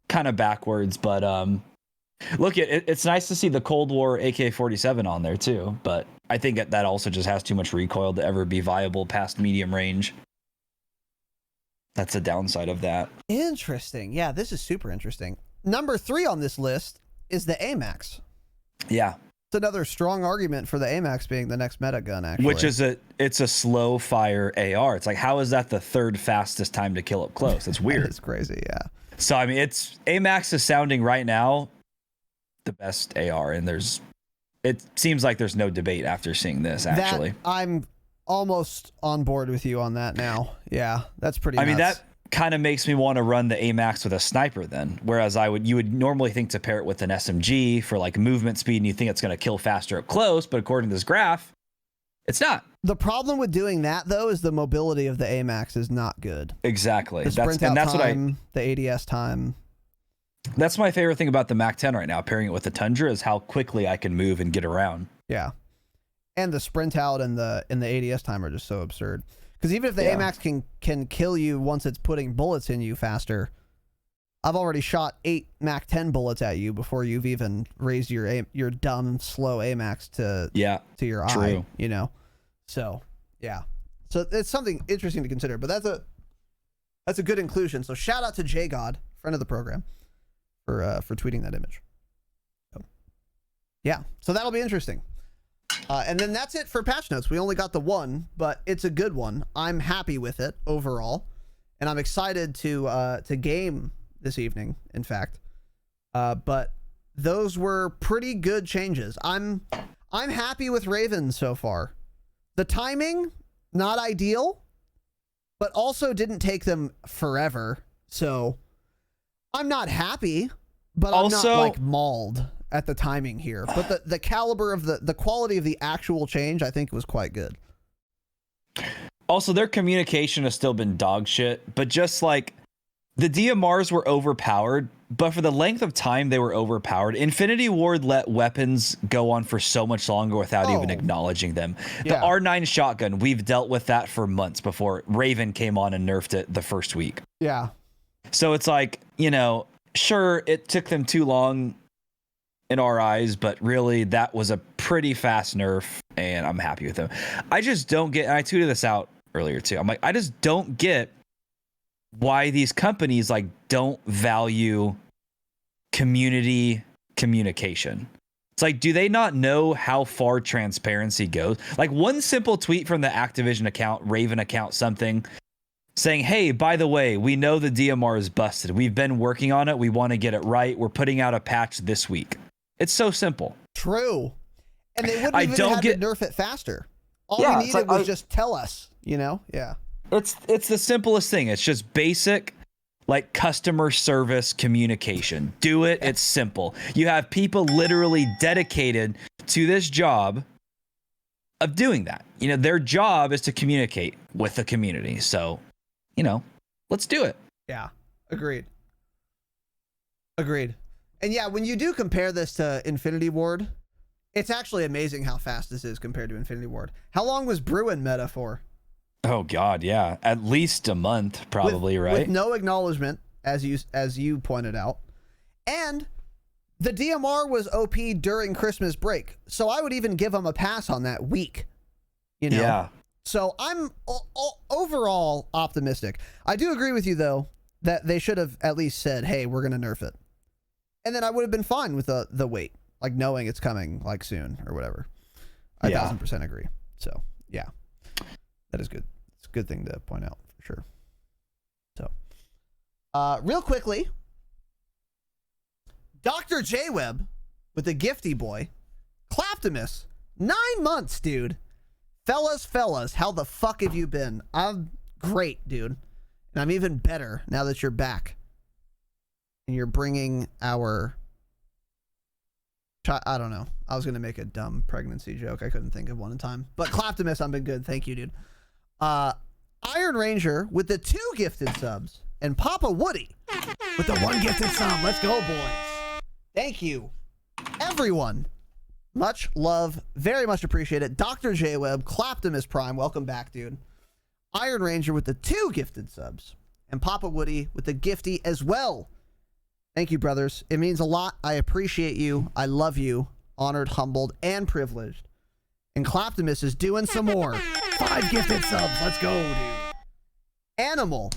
kind of backwards, but look, it's nice to see the Cold War AK-47 on there too. But I think that also just has too much recoil to ever be viable past medium range. That's the downside of that. Interesting. Yeah, this is super interesting. Number 3 on this list is the Amax. Yeah. It's another strong argument for the Amax being the next meta gun, actually. Which is it's a slow fire AR. It's like, how is that the 3rd fastest time to kill up close? It's weird. It's crazy, yeah. So, I mean, Amax is sounding right now the best AR, and it seems like there's no debate after seeing this, actually. I'm almost on board with you on that now. Yeah, that's pretty nuts. I mean, that kind of makes me want to run the Amax with a sniper then, whereas you would normally think to pair it with an SMG for like movement speed, and you think it's going to kill faster up close, but according to this graph, it's not. The problem with doing that, though, is the mobility of the Amax is not good. Exactly. The sprint out time, the ADS time. That's my favorite thing about the MAC-10 right now, pairing it with the Tundra, is how quickly I can move and get around. Yeah. And the sprint out and the ADS time are just so absurd. Because even if the Amax can kill you once it's putting bullets in you faster, I've already shot 8 MAC-10 bullets at you before you've even raised your dumb, slow Amax to your eye, you know? So, yeah. So it's something interesting to consider, but that's a good inclusion. So shout out to JGod, friend of the program, for tweeting that image. So, yeah. So that'll be interesting. And then that's it for patch notes. We only got the one, but it's a good one. I'm happy with it overall, and I'm excited to game this evening, in fact. But those were pretty good changes. I'm happy with Raven so far. The timing, not ideal, but also didn't take them forever. So I'm not happy, but I'm not like mauled at the timing here. But the caliber of the quality of the actual change, I think, was quite good. Also, their communication has still been dog shit, but just like the DMRs were overpowered, but for the length of time they were overpowered. Infinity Ward let weapons go on for so much longer without even acknowledging them. The R9 shotgun, we've dealt with that for months before Raven came on and nerfed it the first week. Yeah. So it's like, you know, sure, it took them too long in our eyes, but really that was a pretty fast nerf, and I'm happy with them. I just don't get, and I tweeted this out earlier too, I'm like, I just don't get why these companies like don't value community communication. It's like, do they not know how far transparency goes? Like one simple tweet from the Activision account, Raven account, something saying, hey, by the way, we know the DMR is busted. We've been working on it. We want to get it right. We're putting out a patch this week. It's so simple. True. And they wouldn't even have to nerf it faster. All we needed was just tell us, you know? Yeah. It's the simplest thing. It's just basic, like customer service communication. Do it. It's simple. You have people literally dedicated to this job of doing that. You know, their job is to communicate with the community. So, you know, let's do it. Yeah, agreed. Agreed. And yeah, when you do compare this to Infinity Ward, it's actually amazing how fast this is compared to Infinity Ward. How long was Bruin meta for? Oh God, yeah, at least a month, probably, right? With no acknowledgement, as you pointed out, and the DMR was OP during Christmas break, so I would even give them a pass on that week. You know. Yeah. So I'm overall optimistic. I do agree with you though that they should have at least said, "Hey, we're gonna nerf it," and then I would have been fine with the wait, like knowing it's coming like soon or whatever. I 1000% agree. So yeah, that is good. It's a good thing to point out for sure. So, real quickly, Dr. J-Web with the Gifty Boy, Claptimus, 9 months, dude. Fellas, how the fuck have you been? I'm great, dude. And I'm even better now that you're back. And you're bringing our... I don't know. I was going to make a dumb pregnancy joke. I couldn't think of one in time. But Claptimus, I've been good. Thank you, dude. Iron Ranger with the 2 gifted subs. And Papa Woody with the 1 gifted sub. Let's go, boys. Thank you, everyone. Much love. Very much appreciated. Dr. J-Web, Claptimus Prime. Welcome back, dude. Iron Ranger with the 2 gifted subs. And Papa Woody with the gifty as well. Thank you, brothers. It means a lot. I appreciate you. I love you. Honored, humbled, and privileged. And Claptimus is doing some more. 5 gifted subs. Let's go, dude. Animal,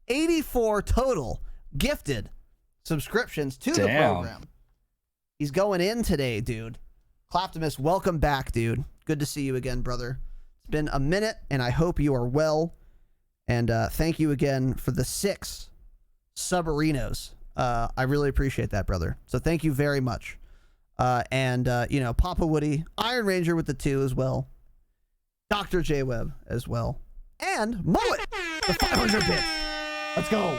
84 total gifted subscriptions to the program. He's going in today, dude. Claptimus, welcome back, dude. Good to see you again, brother. It's been a minute, and I hope you are well. And thank you again for the 6 subarinos. I really appreciate that, brother. So thank you very much. And you know, Papa Woody, Iron Ranger with the 2 as well. Dr. J-Web as well. And Mullet, the 500 bits. Let's go.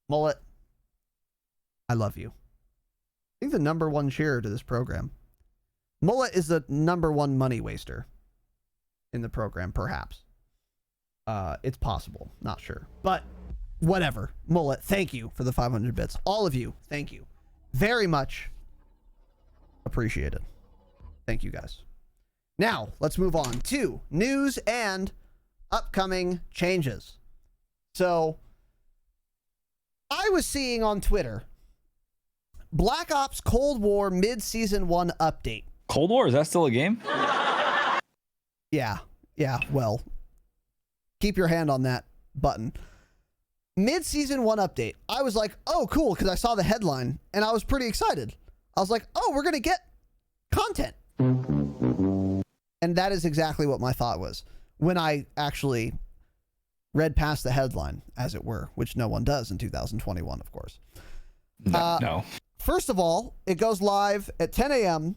Mullet, I love you. I think the #1 cheerer to this program. Mullet is the #1 money waster in the program, perhaps. It's possible. Not sure. But whatever. Mullet, thank you for the 500 bits. All of you, thank you. Very much appreciated. Thank you, guys. Now, let's move on to news and upcoming changes. So, I was seeing on Twitter, Black Ops Cold War mid-season 1 update. Cold War, is that still a game? Yeah, well, keep your hand on that button. Mid-season 1 update. I was like, oh, cool, because I saw the headline, and I was pretty excited. I was like, oh, we're going to get content. And that is exactly what my thought was when I actually read past the headline, as it were, which no one does in 2021, of course. No. First of all, it goes live at 10 a.m.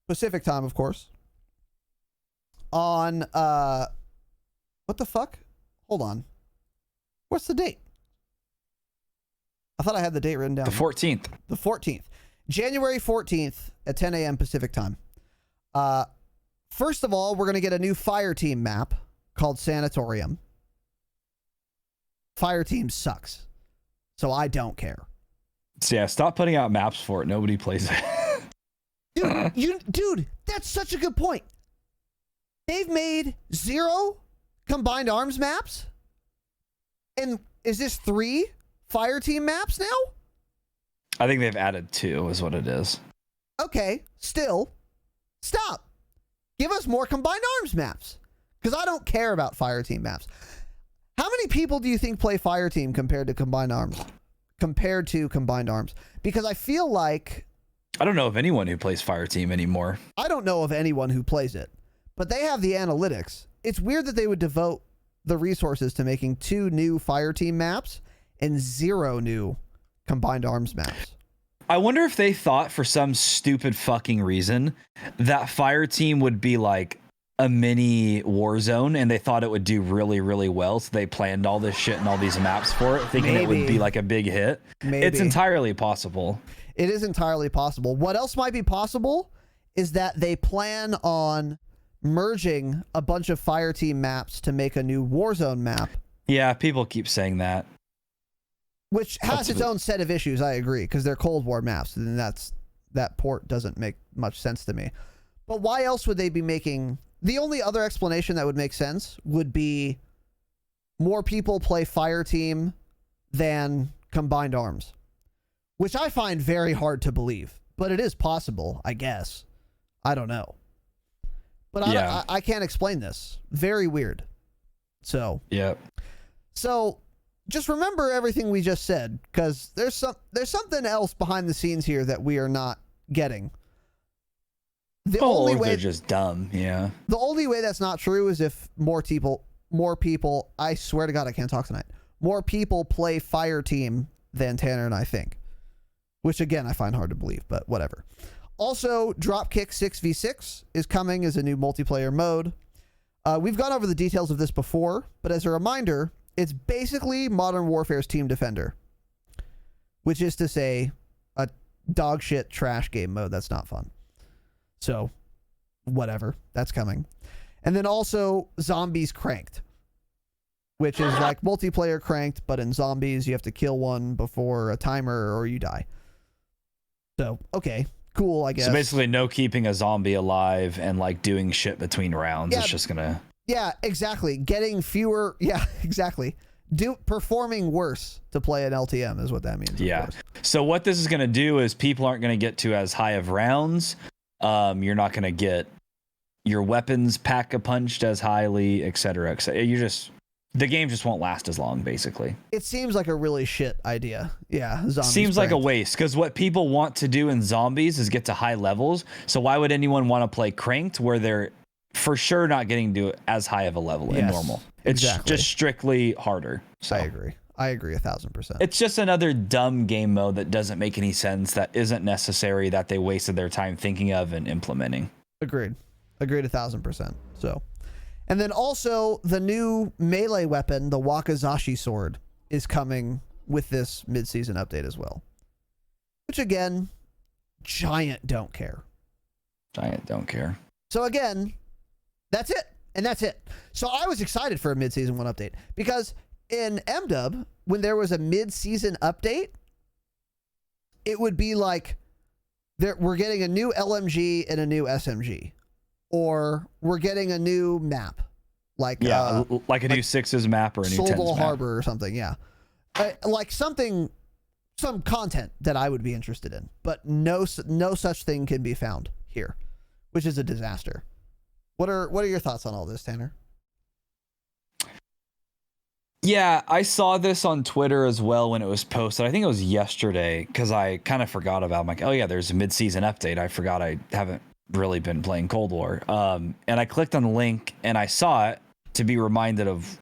Pacific time, of course. On, what the fuck? Hold on. What's the date? I thought I had the date written down. The 14th. The 14th. January 14th at 10 a.m. Pacific time. First of all, we're going to get a new fire team map called Sanatorium. Fire team sucks. So I don't care. So yeah, stop putting out maps for it. Nobody plays it. Dude, that's such a good point. They've made 0 combined arms maps. And is this 3 fire team maps now? I think they've added 2 is what it is. Okay, still, stop. Give us more combined arms maps. Because I don't care about fire team maps. How many people do you think play fire team compared to combined arms? Because I feel like... I don't know of anyone who plays fire team anymore. I don't know of anyone who plays it. But they have the analytics. It's weird that they would devote the resources to making 2 new fire team maps and 0 new combined arms maps. I wonder if they thought for some stupid fucking reason that fire team would be like a mini Warzone and they thought it would do really, really well. So they planned all this shit and all these maps for it, thinking it would be like a big hit. Maybe. It's entirely possible. It is entirely possible. What else might be possible is that they plan on merging a bunch of Fireteam maps to make a new Warzone map. Yeah, people keep saying that. Which has its own set of issues, I agree, because they're Cold War maps, and that port doesn't make much sense to me. But why else would they be making... The only other explanation that would make sense would be more people play Fireteam than Combined Arms, which I find very hard to believe, but it is possible, I guess. I don't know. But I can't explain this. Very weird. So... Yeah. So... Just remember everything we just said, because there's something else behind the scenes here that we are not getting. The only way they're just dumb, yeah. The only way that's not true is if more people, I swear to God, I can't talk tonight. More people play Fireteam than Tanner and I think. Which again, I find hard to believe, but whatever. Also, Dropkick 6v6 is coming as a new multiplayer mode. We've gone over the details of this before, but as a reminder, it's basically Modern Warfare's Team Defender, which is to say a dog shit trash game mode that's not fun. So, whatever. That's coming. And then also Zombies Cranked, which is like multiplayer Cranked, but in zombies you have to kill one before a timer or you die. So, okay. Cool, I guess. So basically no keeping a zombie alive and like doing shit between rounds. Yeah. It's just gonna... Yeah, exactly. Getting fewer... Yeah, exactly. Performing worse to play an LTM is what that means. Yeah. So what this is going to do is people aren't going to get to as high of rounds. You're not going to get your weapons pack-a-punched as highly, et cetera, et cetera. The game just won't last as long, basically. It seems like a really shit idea. Yeah. Seems like a waste, because what people want to do in zombies is get to high levels. So why would anyone want to play Cranked where they're for sure not getting to as high of a level in normal? It's just strictly harder. So I agree 1,000%. it's just another dumb game mode that doesn't make any sense, that isn't necessary, that they wasted their time thinking of and implementing. Agreed 1,000%. So, and then also the new melee weapon, the Wakizashi sword, is coming with this mid-season update as well, which again, giant don't care. So again, that's it. And that's it. So I was excited for a mid-season 1 update because in MDub, when there was a mid-season update, it would be like we're getting a new LMG and a new SMG, or we're getting a new map, like like a new Sixes map or a new Tens map. Harbor or something. Yeah, like some content that I would be interested in, but no such thing can be found here, which is a disaster. What are your thoughts on all this, Tanner? Yeah, I saw this on Twitter as well when it was posted. I think it was yesterday, because I kind of forgot about it. I'm like, oh yeah, there's a mid-season update. I forgot I haven't really been playing Cold War. And I clicked on the link and I saw it to be reminded of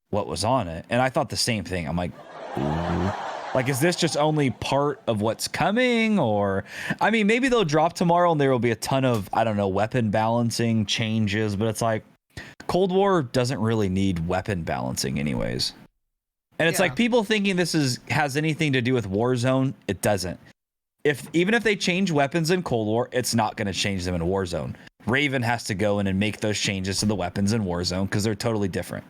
what was on it. And I thought the same thing. I'm like, ooh. Like, is this just only part of what's coming? Or, I mean, maybe they'll drop tomorrow and there will be a ton of, I don't know, weapon balancing changes, but it's like, Cold War doesn't really need weapon balancing anyways. And it's like people thinking this has anything to do with Warzone. It doesn't. Even if they change weapons in Cold War, it's not going to change them in Warzone. Raven has to go in and make those changes to the weapons in Warzone because they're totally different.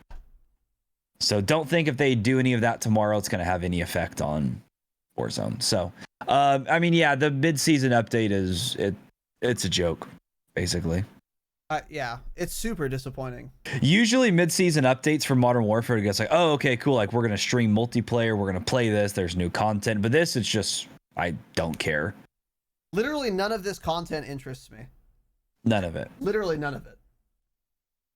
So don't think if they do any of that tomorrow, it's going to have any effect on Warzone. So, I mean, yeah, the mid-season update it's a joke, basically. Yeah, it's super disappointing. Usually mid-season updates for Modern Warfare, it gets like, oh, okay, cool. Like, we're going to stream multiplayer. We're going to play this. There's new content. But this, it's just, I don't care. Literally none of this content interests me. None of it. Literally none of it.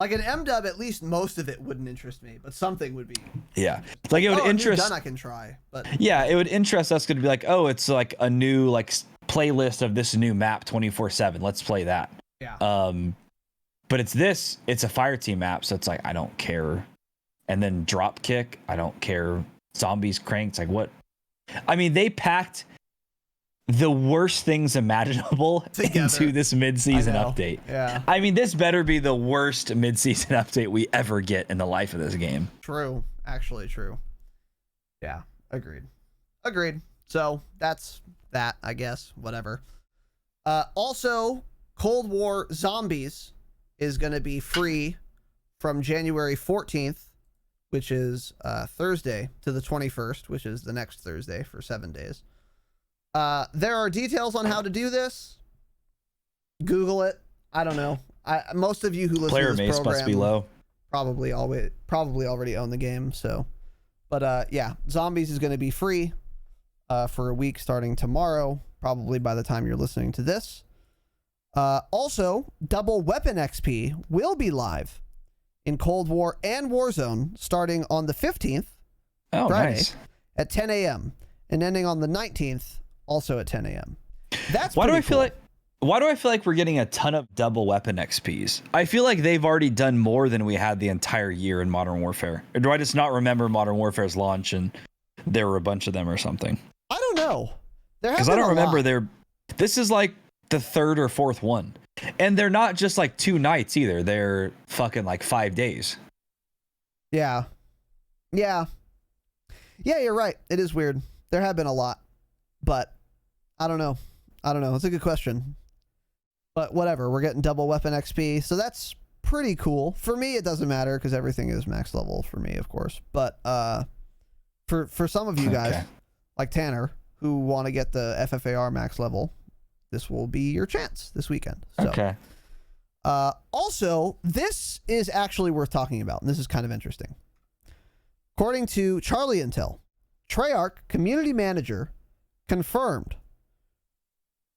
Like an MDub, at least most of it wouldn't interest me, but something would be. Yeah, like it would interest. A new gun I can try, but yeah, it would interest us. Could be like, oh, it's like a new playlist of this new map 24/7. Let's play that. Yeah. But it's a Fireteam map, so it's like I don't care. And then Dropkick, I don't care. Zombies Cranked, like what? I mean, they packed the worst things imaginable into this mid-season update. Yeah. I mean, this better be the worst mid-season update we ever get in the life of this game. True. Actually true. Yeah. Agreed. So that's that, I guess. Whatever. Also, Cold War Zombies is going to be free from January 14th, which is Thursday, to the 21st, which is the next Thursday, for 7 days. There are details on how to do this. Google it. I don't know. Most of you who listen Player to this base program must be low. probably already own the game. So, but yeah, Zombies is going to be free for a week starting tomorrow, probably by the time you're listening to this. Also, Double Weapon XP will be live in Cold War and Warzone starting on the 15th, Friday, nice. at 10 a.m. and ending on the 19th, also at 10 a.m. That's Why do I pretty feel cool. like? Why do I feel like we're getting a ton of double weapon XPs? I feel like they've already done more than we had the entire year in Modern Warfare. Or do I just not remember Modern Warfare's launch and there were a bunch of them or something? I don't know. Because I don't remember this is like the third or fourth one. And they're not just like 2 nights either. They're fucking like 5 days. Yeah. Yeah. Yeah, you're right. It is weird. There have been a lot. But I don't know. It's a good question. But whatever. We're getting double weapon XP. So that's pretty cool. For me, it doesn't matter because everything is max level for me, of course. But for some of you guys, like Tanner, who want to get the FFAR max level, this will be your chance this weekend. So. Okay. Also, this is actually worth talking about, and this is kind of interesting. According to Charlie Intel, Treyarch community manager confirmed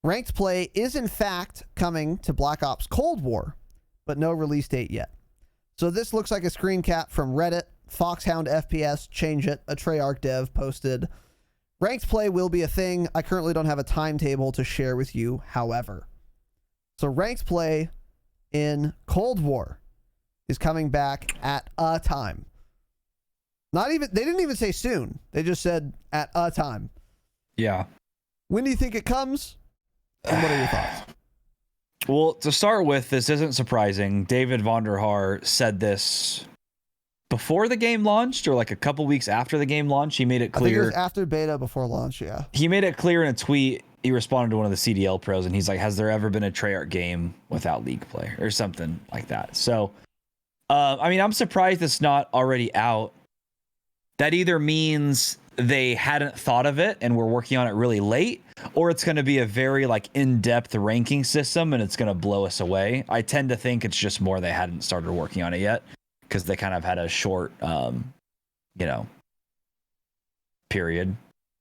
ranked play is in fact coming to Black Ops Cold War, but no release date yet. So this looks like a screen cap from Reddit. Foxhound FPS, change it, a Treyarch dev posted. Ranked play will be a thing. I currently don't have a timetable to share with you, however. So ranked play in Cold War is coming back at a time. They didn't even say soon. They just said at a time. Yeah. When do you think it comes? And what are your thoughts? Well, to start with, this isn't surprising. David Vonderhaar said this before the game launched or like a couple weeks after the game launched. He made it clear. I think it was after beta, before launch, yeah. He made it clear in a tweet. He responded to one of the CDL pros and he's like, has there ever been a Treyarch game without League play or something like that? So, I mean, I'm surprised it's not already out. That either means they hadn't thought of it and were working on it really late, or it's going to be a very like in-depth ranking system and it's going to blow us away. I tend to think it's just more they hadn't started working on it yet because they kind of had a short, period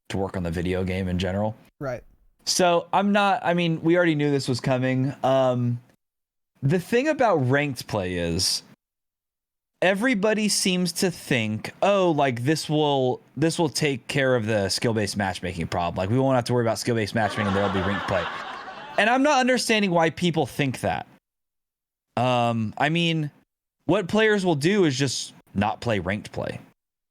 to work on the video game in general. Right. So we already knew this was coming. The thing about ranked play is everybody seems to think, oh, like this will take care of the skill-based matchmaking problem. Like we won't have to worry about skill-based matchmaking and there'll be ranked play. And I'm not understanding why people think that. I mean, what players will do is just not play ranked play.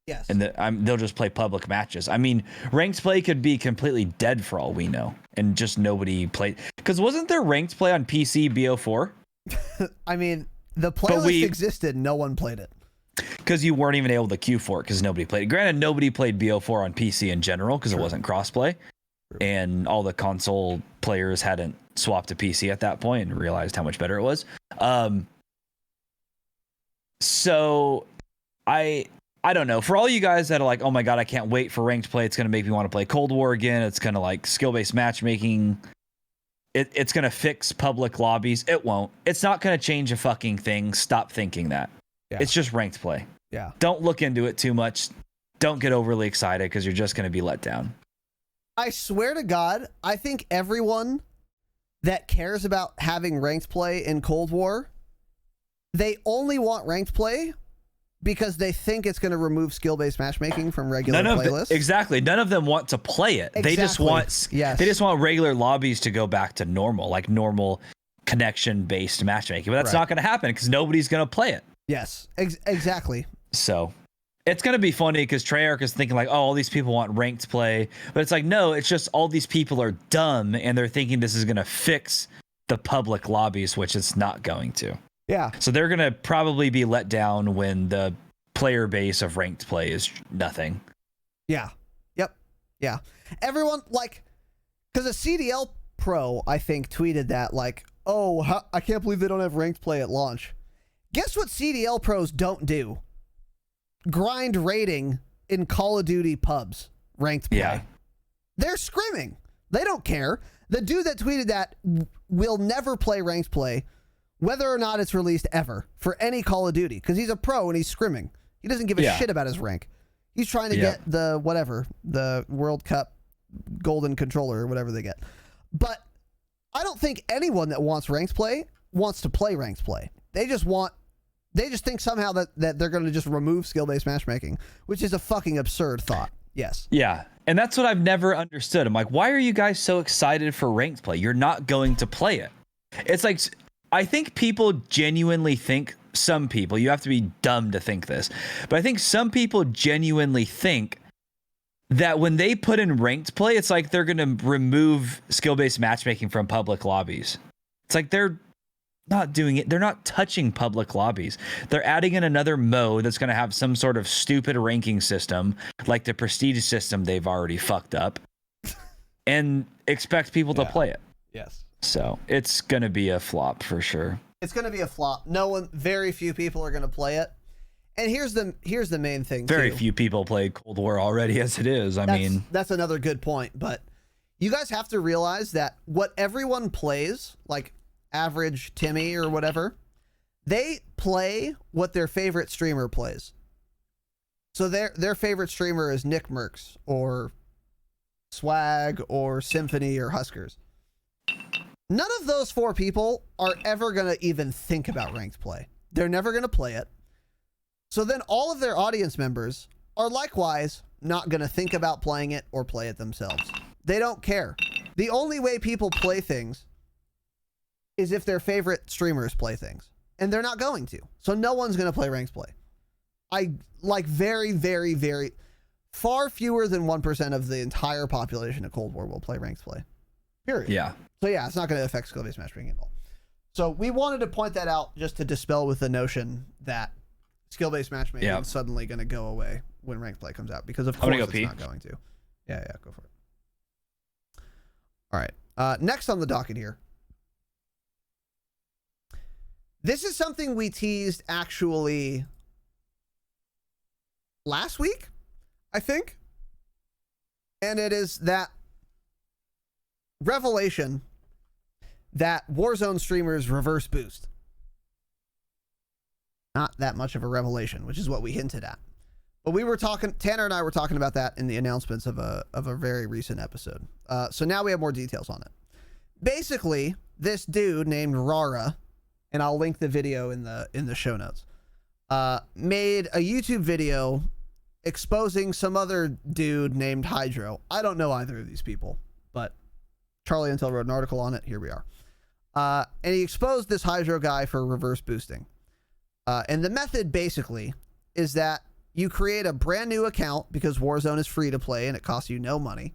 Yes. And they'll just play public matches. I mean, ranked play could be completely dead for all we know, and just nobody played. Because wasn't there ranked play on PC BO4? I mean, the playlist existed. No one played it. Because you weren't even able to queue for it because nobody played it. Granted, nobody played BO4 on PC in general because it wasn't crossplay. And all the console players hadn't swapped to PC at that point and realized how much better it was. So I don't know. For all you guys that are like, oh my God, I can't wait for ranked play. It's going to make me want to play Cold War again. It's going to like skill-based matchmaking. It's going to fix public lobbies. It won't. It's not going to change a fucking thing. Stop thinking that. Yeah. It's just ranked play. Yeah. Don't look into it too much. Don't get overly excited because you're just going to be let down. I swear to God, I think everyone that cares about having ranked play in Cold War, they only want ranked play because they think it's going to remove skill-based matchmaking from regular playlists. Exactly. None of them want to play it. Exactly. They just want regular lobbies to go back to normal, like normal connection-based matchmaking. But that's not going to happen because nobody's going to play it. Yes, exactly. So it's going to be funny because Treyarch is thinking like, oh, all these people want ranked play. But it's like, no, it's just all these people are dumb and they're thinking this is going to fix the public lobbies, which it's not going to. Yeah. So they're going to probably be let down when the player base of ranked play is nothing. Yeah. Yep. Yeah. Everyone, like, because a CDL pro, I think, tweeted that, like, oh, I can't believe they don't have ranked play at launch. Guess what CDL pros don't do? Grind rating in Call of Duty pubs, ranked play. Yeah. They're scrimming. They don't care. The dude that tweeted that will never play ranked play, whether or not it's released ever, for any Call of Duty, because he's a pro and he's scrimming. He doesn't give a shit about his rank. He's trying to get the World Cup golden controller or whatever they get. But I don't think anyone that wants ranked play wants to play ranked play. They just think somehow that they're going to just remove skill-based matchmaking, which is a fucking absurd thought. Yes. Yeah. And that's what I've never understood. I'm like, why are you guys so excited for ranked play? You're not going to play it. It's like, I think people genuinely think, some people, you have to be dumb to think this, but I think some people genuinely think that when they put in ranked play, it's like they're going to remove skill-based matchmaking from public lobbies. It's like they're not doing it. They're not touching public lobbies. They're adding in another mode that's going to have some sort of stupid ranking system, like the prestige system they've already fucked up, and expect people to play it. Yes. So it's going to be a flop for sure. It's going to be a flop. Very few people are going to play it. And here's the main thing. Very few people played Cold War already as it is. That's another good point. But you guys have to realize that what everyone plays, like average Timmy or whatever, they play what their favorite streamer plays. So their favorite streamer is Nick Mercs or Swag or Symphony or Huskers. None of those four people are ever going to even think about ranked play. They're never going to play it. So then all of their audience members are likewise not going to think about playing it or play it themselves. They don't care. The only way people play things is if their favorite streamers play things. And they're not going to. So no one's going to play ranked play. I like very, very, very far fewer than 1% of the entire population of Cold War will play ranked play. Period. Yeah. So yeah, it's not going to affect skill-based matchmaking at all. So we wanted to point that out just to dispel with the notion that skill-based matchmaking is suddenly going to go away when ranked play comes out, because of course it's not going to. Yeah, go for it. All right. Next on the docket here. This is something we teased actually last week, I think. And it is that revelation that Warzone streamers reverse boost. Not that much of a revelation, which is what we hinted at. But we were talking, Tanner and I were talking about that in the announcements of a very recent episode. So now we have more details on it. Basically, this dude named Rara, and I'll link the video in the show notes, made a YouTube video exposing some other dude named Hydro. I don't know either of these people, but Charlie Intel wrote an article on it. Here we are. And he exposed this Hydro guy for reverse boosting. And the method basically is that you create a brand new account, because Warzone is free to play and it costs you no money,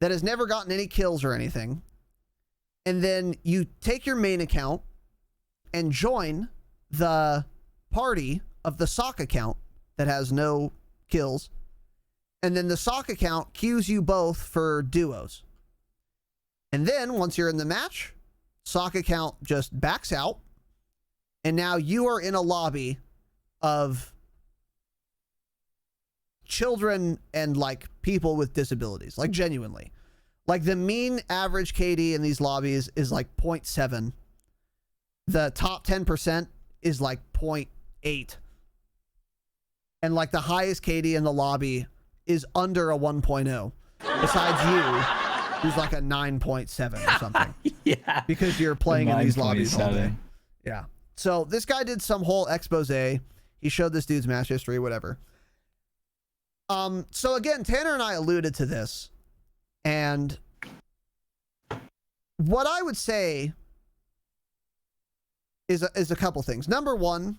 that has never gotten any kills or anything. And then you take your main account and join the party of the sock account that has no kills. And then the sock account queues you both for duos. And then once you're in the match, sock account just backs out. And now you are in a lobby of children and like people with disabilities, like genuinely. Like the mean average KD in these lobbies is like 0.7. The top 10% is like 0.8. And like the highest KD in the lobby is under a 1.0. Besides you, who's like a 9.7 or something. Yeah. Because you're playing in these lobbies all day. 9.7. Yeah. So this guy did some whole expose. He showed this dude's match history, whatever. So again, Tanner and I alluded to this, and what I would say is a couple things. Number one,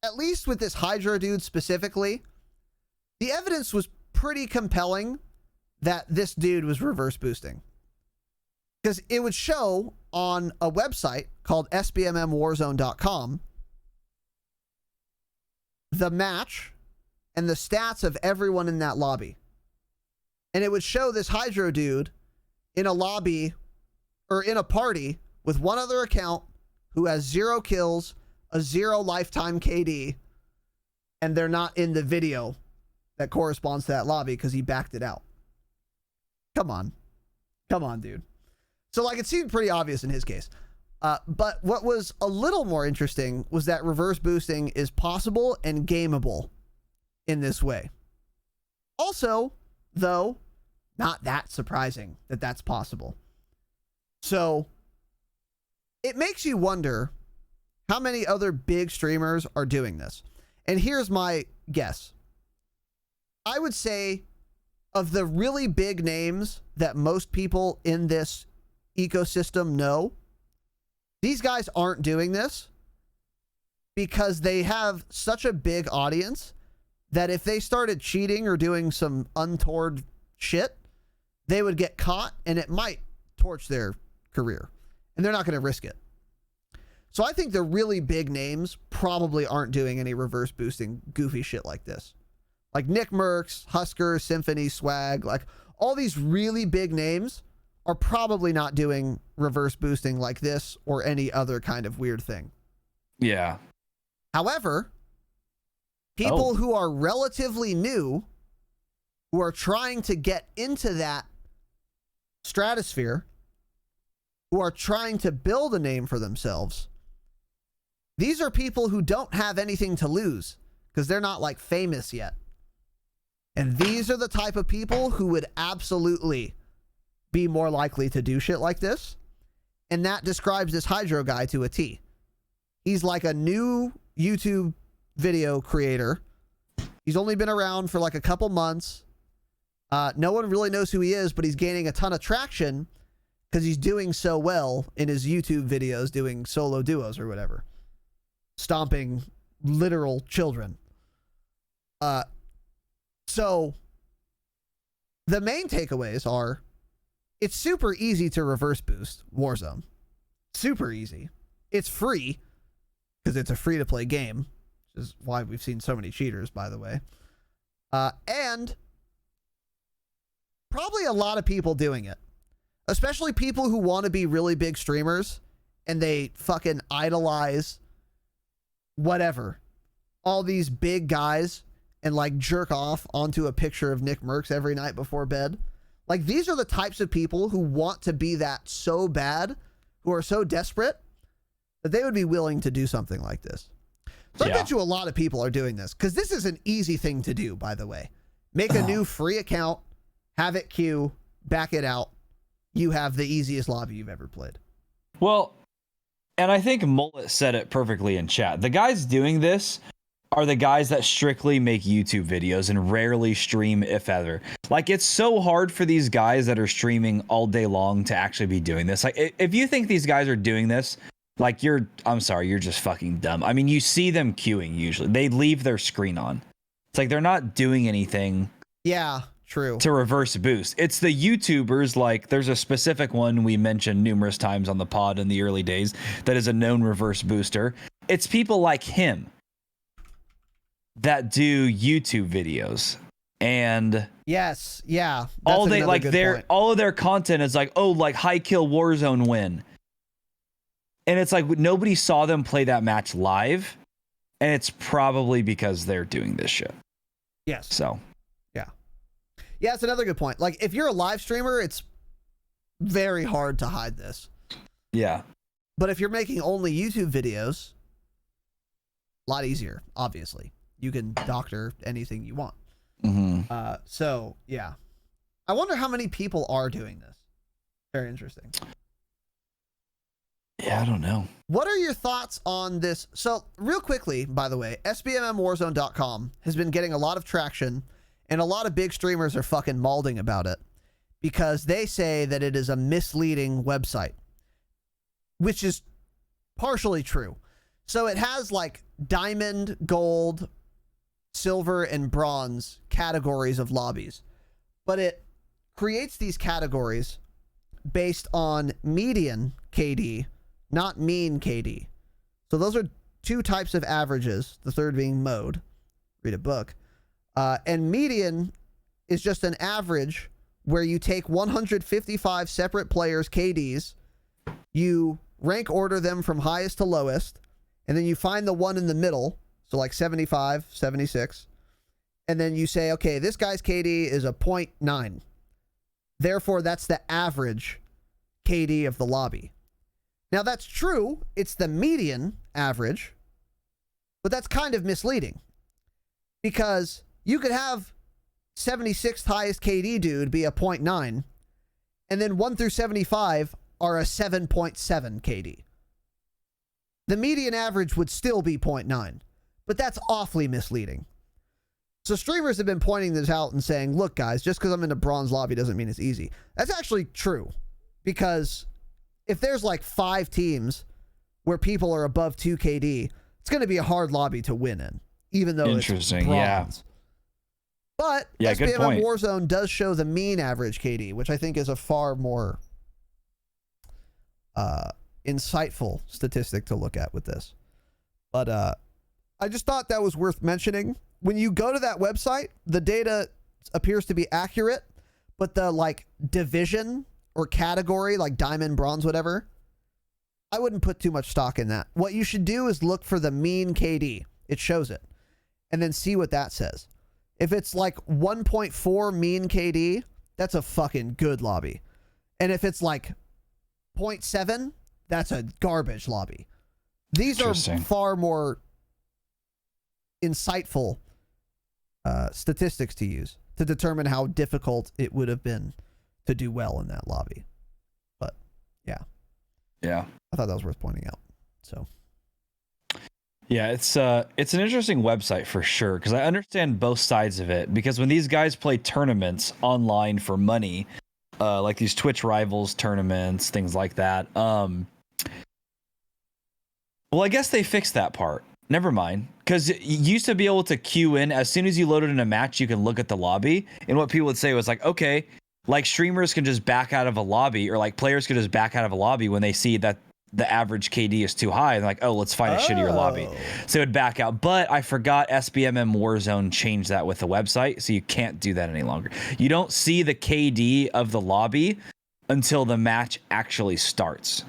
at least with this Hydro dude specifically, the evidence was pretty compelling that this dude was reverse boosting. Because it would show on a website called sbmmwarzone.com the match and the stats of everyone in that lobby. And it would show this Hydro dude in a lobby or in a party with one other account who has 0 kills, a 0 lifetime KD, and they're not in the video that corresponds to that lobby because he backed it out. Come on. Come on, dude. So, like, it seemed pretty obvious in his case. But what was a little more interesting was that reverse boosting is possible and gameable in this way. Also, though, not that surprising that that's possible. So, it makes you wonder how many other big streamers are doing this. And here's my guess. I would say of the really big names that most people in this ecosystem know, these guys aren't doing this because they have such a big audience that if they started cheating or doing some untoward shit, they would get caught and it might torch their career. And they're not going to risk it. So I think the really big names probably aren't doing any reverse boosting goofy shit like this. Like Nick Merckx, Husker, Symphony, Swag, like all these really big names are probably not doing reverse boosting like this or any other kind of weird thing. Yeah. However, people who are relatively new, who are trying to get into that stratosphere, who are trying to build a name for themselves, these are people who don't have anything to lose because they're not like famous yet. And these are the type of people who would absolutely be more likely to do shit like this. And that describes this Hydro guy to a T. He's like a new YouTube video creator. He's only been around for like a couple months. No one really knows who he is, but he's gaining a ton of traction because he's doing so well in his YouTube videos, doing solo duos or whatever. Stomping literal children. So the main takeaways are it's super easy to reverse boost Warzone. Super easy. It's free because it's a free to play game, which is why we've seen so many cheaters, by the way. And probably a lot of people doing it, especially people who want to be really big streamers and they fucking idolize whatever, all these big guys, and like jerk off onto a picture of Nick Merckx every night before bed. Like, these are the types of people who want to be that so bad, who are so desperate that they would be willing to do something like this. So I bet you a lot of people are doing this because this is an easy thing to do, by the way. Make a new free account, have it queue, back it out. You have the easiest lobby you've ever played. Well, and I think Mullet said it perfectly in chat. The guys doing this are the guys that strictly make YouTube videos and rarely stream, if ever. Like, it's so hard for these guys that are streaming all day long to actually be doing this. Like, if you think these guys are doing this, like, I'm sorry, you're just fucking dumb. I mean, you see them queuing usually. They leave their screen on. It's like they're not doing anything. Yeah, true. To reverse boost. It's the YouTubers, like there's a specific one we mentioned numerous times on the pod in the early days that is a known reverse booster. It's people like him that do YouTube videos. And yes, yeah. All they like all of their content is like, oh, like high kill Warzone win. And it's like nobody saw them play that match live. And it's probably because they're doing this shit. Yes. So yeah, it's another good point. Like, if you're a live streamer, it's very hard to hide this. Yeah. But if you're making only YouTube videos, a lot easier, obviously. You can doctor anything you want. Mm-hmm. So, yeah. I wonder how many people are doing this. Very interesting. Yeah, I don't know. What are your thoughts on this? So, real quickly, by the way, SBMMWarzone.com has been getting a lot of traction, and a lot of big streamers are fucking malding about it because they say that it is a misleading website, which is partially true. So it has like diamond, gold, silver, and bronze categories of lobbies, but it creates these categories based on median KD, not mean KD. So those are two types of averages, the third being mode. Read a book. And median is just an average where you take 155 separate players' KDs, you rank order them from highest to lowest, and then you find the one in the middle, so like 75, 76, and then you say, okay, this guy's KD is a 0.9. Therefore, that's the average KD of the lobby. Now, that's true. It's the median average, but that's kind of misleading because you could have 76th highest KD dude be a 0.9, and then 1 through 75 are a 7.7 KD. The median average would still be 0.9, but that's awfully misleading. So streamers have been pointing this out and saying, look, guys, just because I'm in a bronze lobby doesn't mean it's easy. That's actually true, because if there's like 5 teams where people are above 2 KD, it's going to be a hard lobby to win in, even though it's bronze. Yeah. But yeah, SBM and Warzone does show the mean average KD, which I think is a far more insightful statistic to look at with this. But I just thought that was worth mentioning. When you go to that website, the data appears to be accurate, but the like division or category, like diamond, bronze, whatever, I wouldn't put too much stock in that. What you should do is look for the mean KD. It shows it. And then see what that says. If it's like 1.4 mean KD, that's a fucking good lobby. And if it's like 0.7, that's a garbage lobby. These are far more insightful statistics to use to determine how difficult it would have been to do well in that lobby. But yeah, I thought that was worth pointing out. So yeah, it's an interesting website for sure, because I understand both sides of it, because when these guys play tournaments online for money, like these Twitch Rivals tournaments, things like that, well, I guess they fixed that part. Never mind. Because you used to be able to queue in. As soon as you loaded in a match, you can look at the lobby. And what people would say was like, okay, like streamers can just back out of a lobby, or like players could just back out of a lobby when they see that the average KD is too high. And like, oh, let's find a shittier lobby. So it would back out. But I forgot SBM and Warzone changed that with the website. So you can't do that any longer. You don't see the KD of the lobby until the match actually starts.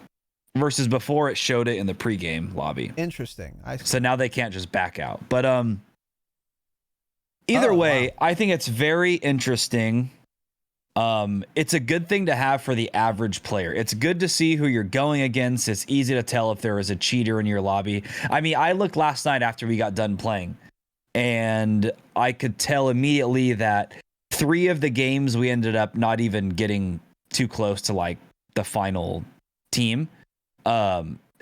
Versus before, it showed it in the pregame lobby. Interesting. So now they can't just back out. But either way, wow. I think it's very interesting. It's a good thing to have for the average player. It's good to see who you're going against. It's easy to tell if there is a cheater in your lobby. I mean, I looked last night after we got done playing, and I could tell immediately that 3 of the games we ended up not even getting too close to like the final team.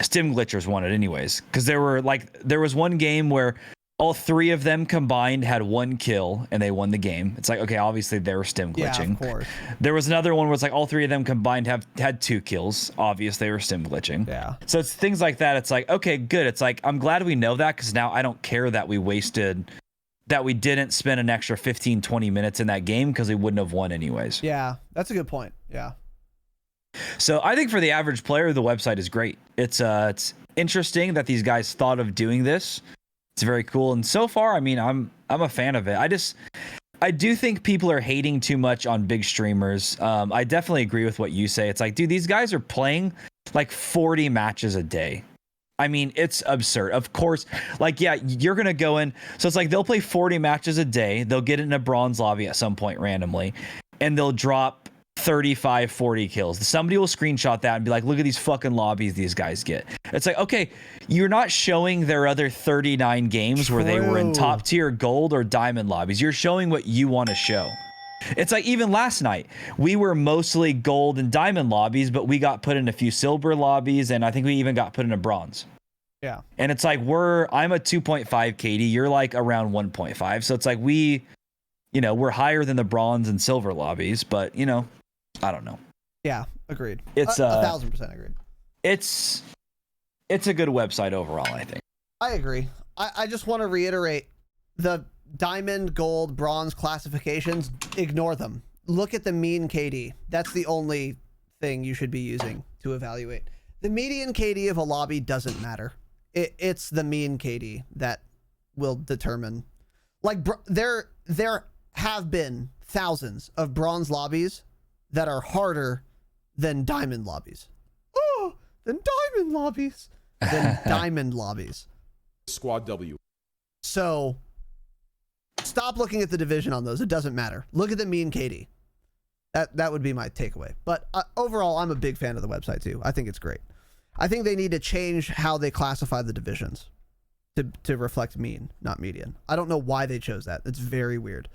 Stim glitchers won it anyways, because there was one game where all 3 of them combined had 1 kill and they won the game. It's like, okay, obviously they were stim glitching. Yeah, of course. There was another one where it's like all 3 of them combined had 2 kills. Obviously they were stim glitching. Yeah. So it's things like that. It's like, okay, good. It's like, I'm glad we know that, because now I don't care that we didn't spend an extra 15, 20 minutes in that game, because we wouldn't have won anyways. Yeah, that's a good point. Yeah. So I think for the average player, the website is great. It's interesting that these guys thought of doing this. It's very cool. And so far, I mean, I'm a fan of it. I do think people are hating too much on big streamers. I definitely agree with what you say. It's like, dude, these guys are playing like 40 matches a day. I mean, it's absurd. Of course, like, yeah, you're going to go in. So it's like they'll play 40 matches a day. They'll get in a bronze lobby at some point randomly, and they'll drop 35, 40 kills. Somebody will screenshot that and be like, look at these fucking lobbies these guys get. It's like, okay, you're not showing their other 39 games where they were in top tier gold or diamond lobbies. You're showing what you want to show. It's like, even last night, we were mostly gold and diamond lobbies, but we got put in a few silver lobbies, and I think we even got put in a bronze. Yeah. And it's like, I'm a 2.5 KD, you're like around 1.5. So it's like we're higher than the bronze and silver lobbies, but I don't know. Yeah, agreed. It's 1,000% agreed. It's a good website overall, I think. I agree. I just want to reiterate, the diamond, gold, bronze classifications, ignore them. Look at the mean KD. That's the only thing you should be using to evaluate. The median KD of a lobby doesn't matter. It's the mean KD that will determine. Like, there have been thousands of bronze lobbies that are harder than diamond lobbies. Oh, Then diamond lobbies. Then diamond lobbies. Squad W. So stop looking at the division on those. It doesn't matter. Look at the mean KD. That would be my takeaway. But overall, I'm a big fan of the website too. I think it's great. I think they need to change how they classify the divisions to reflect mean, not median. I don't know why they chose that. It's very weird.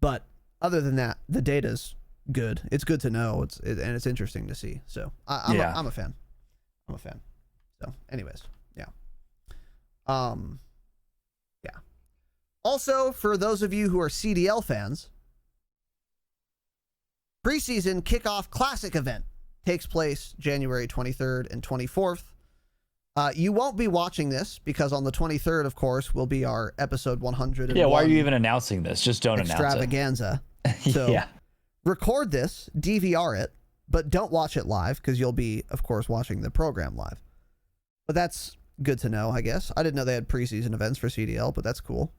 But other than that, the data's good. It's good to know. And it's interesting to see. So I'm a fan. I'm a fan. So anyways, yeah. Yeah. Also, for those of you who are CDL fans, preseason kickoff classic event takes place January 23rd and 24th. You won't be watching this because on the 23rd, of course, will be our episode 100. Yeah, why are you even announcing this? Just don't announce it. Extravaganza. So yeah. Record this, DVR it, but don't watch it live because you'll be, of course, watching the program live. But that's good to know, I guess. I didn't know they had preseason events for CDL, but that's cool.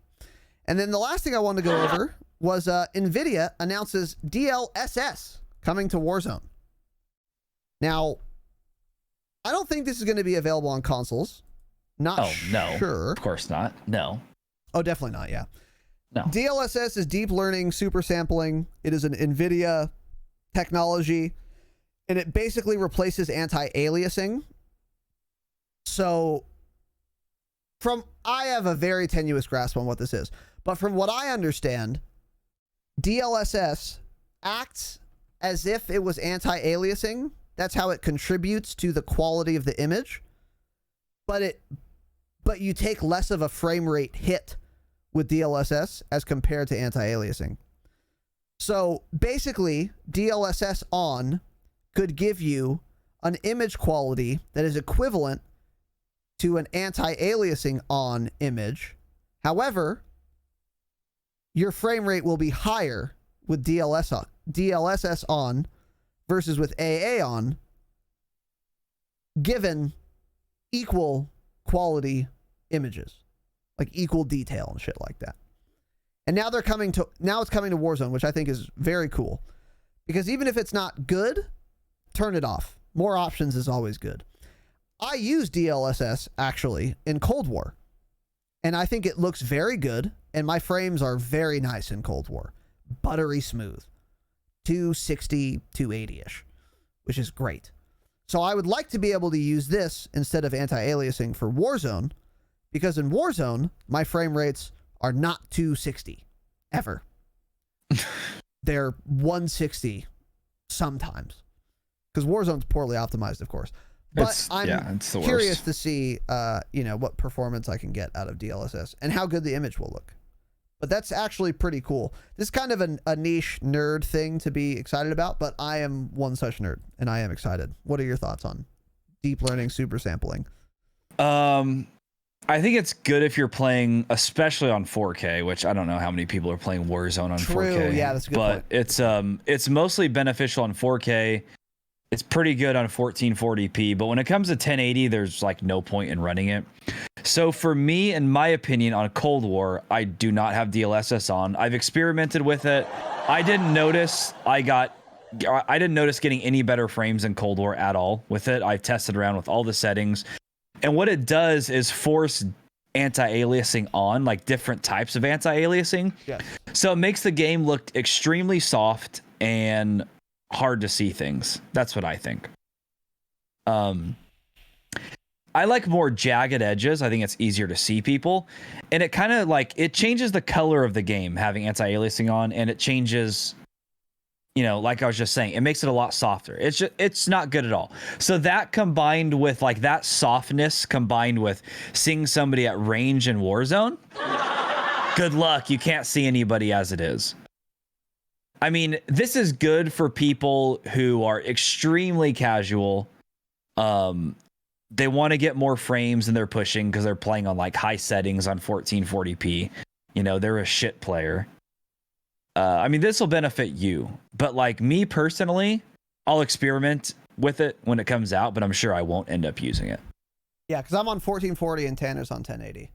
And then the last thing I wanted to go over was NVIDIA announces DLSS coming to Warzone. Now, I don't think this is going to be available on consoles. Not sure. Of course not. No. Oh, definitely not. Yeah. No. DLSS is deep learning super sampling. It is an NVIDIA technology, and it basically replaces anti-aliasing. So, I have a very tenuous grasp on what this is, but from what I understand, DLSS acts as if it was anti-aliasing. That's how it contributes to the quality of the image, but you take less of a frame rate hit with DLSS as compared to anti-aliasing. So basically, DLSS on could give you an image quality that is equivalent to an anti-aliasing on image. However, your frame rate will be higher with DLSS on versus with AA on, given equal quality images, like equal detail and shit like that. And now it's coming to Warzone, which I think is very cool, because even if it's not good, turn it off. More options is always good. I use DLSS actually in Cold War, and I think it looks very good, and my frames are very nice in Cold War. Buttery smooth. 260, 280-ish, which is great. So I would like to be able to use this instead of anti-aliasing for Warzone, because in Warzone, my frame rates are not 260, ever. They're 160 sometimes, because Warzone's poorly optimized, of course. But I'm curious to see, what performance I can get out of DLSS and how good the image will look. But that's actually pretty cool. This is kind of a niche nerd thing to be excited about, but I am one such nerd, and I am excited. What are your thoughts on deep learning super sampling? I think it's good if you're playing, especially on 4K, which I don't know how many people are playing Warzone on 4K. Yeah, that's a good point. But it's mostly beneficial on 4K. It's pretty good on 1440p, but when it comes to 1080, there's like no point in running it. So for me, in my opinion, on Cold War, I do not have DLSS on. I've experimented with it. I didn't notice getting any better frames in Cold War at all with it. I've tested around with all the settings. And what it does is force anti-aliasing on, like different types of anti-aliasing. Yeah. So it makes the game look extremely soft and hard to see things. That's what I think. I like more jagged edges. I think it's easier to see people, and it kind of it changes the color of the game having anti-aliasing on, and it changes, like I was just saying, it makes it a lot softer. It's not good at all. So that combined with that softness combined with seeing somebody at range in Warzone, good luck. You can't see anybody as it is. I mean, this is good for people who are extremely casual. They want to get more frames and they're pushing because they're playing on high settings on 1440p. They're a shit player. I mean, this will benefit you, but me personally, I'll experiment with it when it comes out, but I'm sure I won't end up using it. Yeah, because I'm on 1440 and Tanner's on 1080.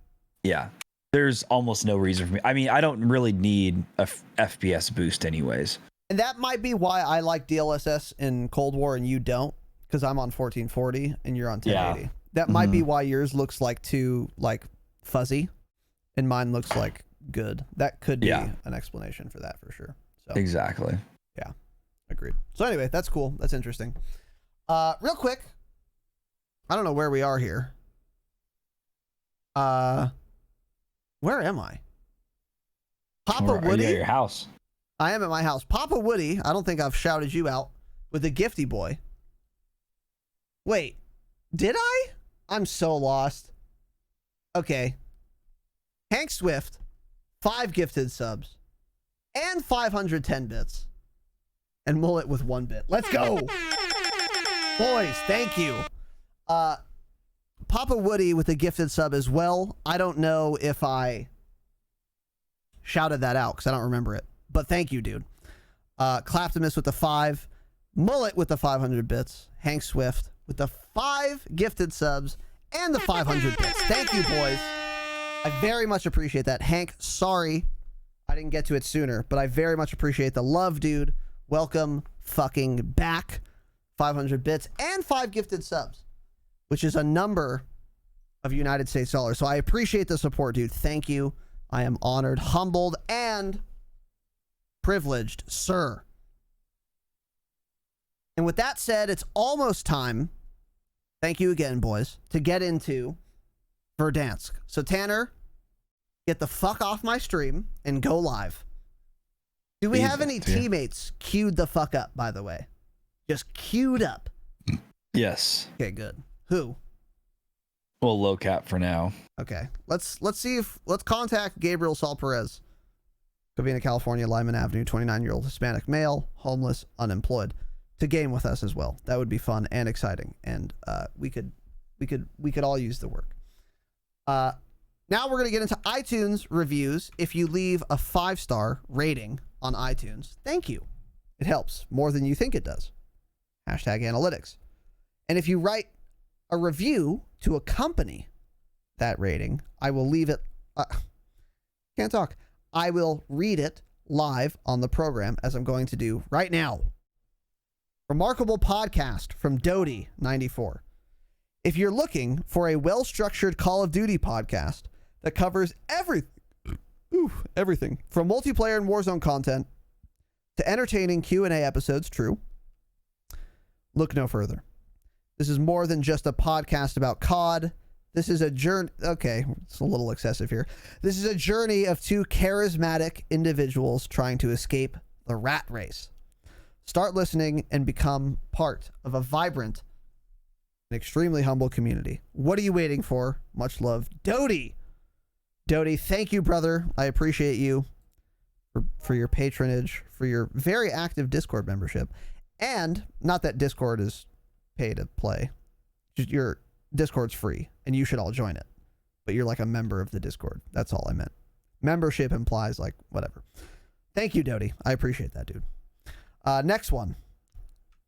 Yeah. There's almost no reason for me. I mean, I don't really need a FPS boost anyways. And that might be why I like DLSS in Cold War and you don't. because I'm on 1440 and you're on Yeah. 1080. That might be why yours looks like too like fuzzy, and mine looks like good. That could be an explanation for that for sure. So Exactly. yeah, agreed. So anyway, that's cool. That's interesting. Real quick, I don't know where we are here. Where am I? Papa Woody? Are you at your house? I am at my house. Papa Woody, I don't think I've shouted you out with the gifty boy. Wait, did I? I'm so lost. Okay. Hank Swift, 5 gifted subs, and 510 bits. And Mullet with 1 bit. Let's go. Boys, thank you. Papa Woody with a gifted sub as well. I don't know if I shouted that out because I don't remember it. But thank you, dude. Claptimus with the 5. Mullet with the 500 bits. Hank Swift with the 5 gifted subs and the 500 bits. Thank you, boys. I very much appreciate that. Hank, sorry I didn't get to it sooner, but I very much appreciate the love, dude. Welcome fucking back. 500 bits and 5 gifted subs, which is a number of United States dollars. So I appreciate the support, dude. Thank you. I am honored, humbled, and privileged, sir. And with that said, it's almost time, thank you again, boys, to get into Verdansk. So Tanner, get the fuck off my stream and go live. Do we have any teammates queued the fuck up, by the way? Just queued up. Yes. Okay, good. Who? Well, low cap for now. Okay. Let's contact Gabriel Saul Perez. Covina, California, Lyman Avenue, 29-year-old Hispanic male, homeless, unemployed, to game with us as well. That would be fun and exciting, and we could all use the work. Now we're gonna get into iTunes reviews. If you leave a 5-star rating on iTunes, thank you. It helps more than you think it does. #analytics. And if you write a review to accompany that rating, I will leave it. Can't talk. I will read it live on the program, as I'm going to do right now. Remarkable podcast from Doty94. If you're looking for a well-structured Call of Duty podcast that covers everything from multiplayer and Warzone content to entertaining Q&A episodes, true, look no further. This is more than just a podcast about COD. This is a journey. Okay, it's a little excessive here. This is a journey of 2 charismatic individuals trying to escape the rat race. Start listening and become part of a vibrant and extremely humble community. What are you waiting for? Much love, Doty. Doty, thank you, brother. I appreciate you for your patronage, for your very active Discord membership. And not that Discord is pay to play. Just your Discord's free, and you should all join it. But you're like a member of the Discord. That's all I meant. Membership implies like whatever. Thank you, Doty. I appreciate that, dude. Next one.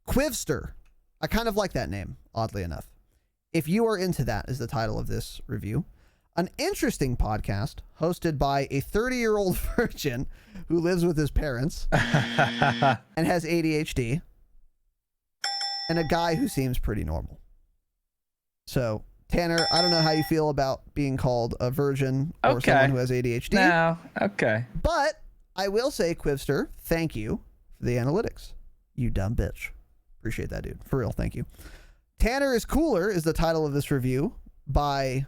Quivster. I kind of like that name, oddly enough. If you are into that is the title of this review. An interesting podcast hosted by a 30-year-old virgin who lives with his parents and has ADHD, and a guy who seems pretty normal. So, Tanner, I don't know how you feel about being called a virgin or someone who has ADHD. No, okay. But I will say, Quivster, thank you for the analytics. You dumb bitch. Appreciate that, dude. For real, thank you. Tanner is Cooler is the title of this review by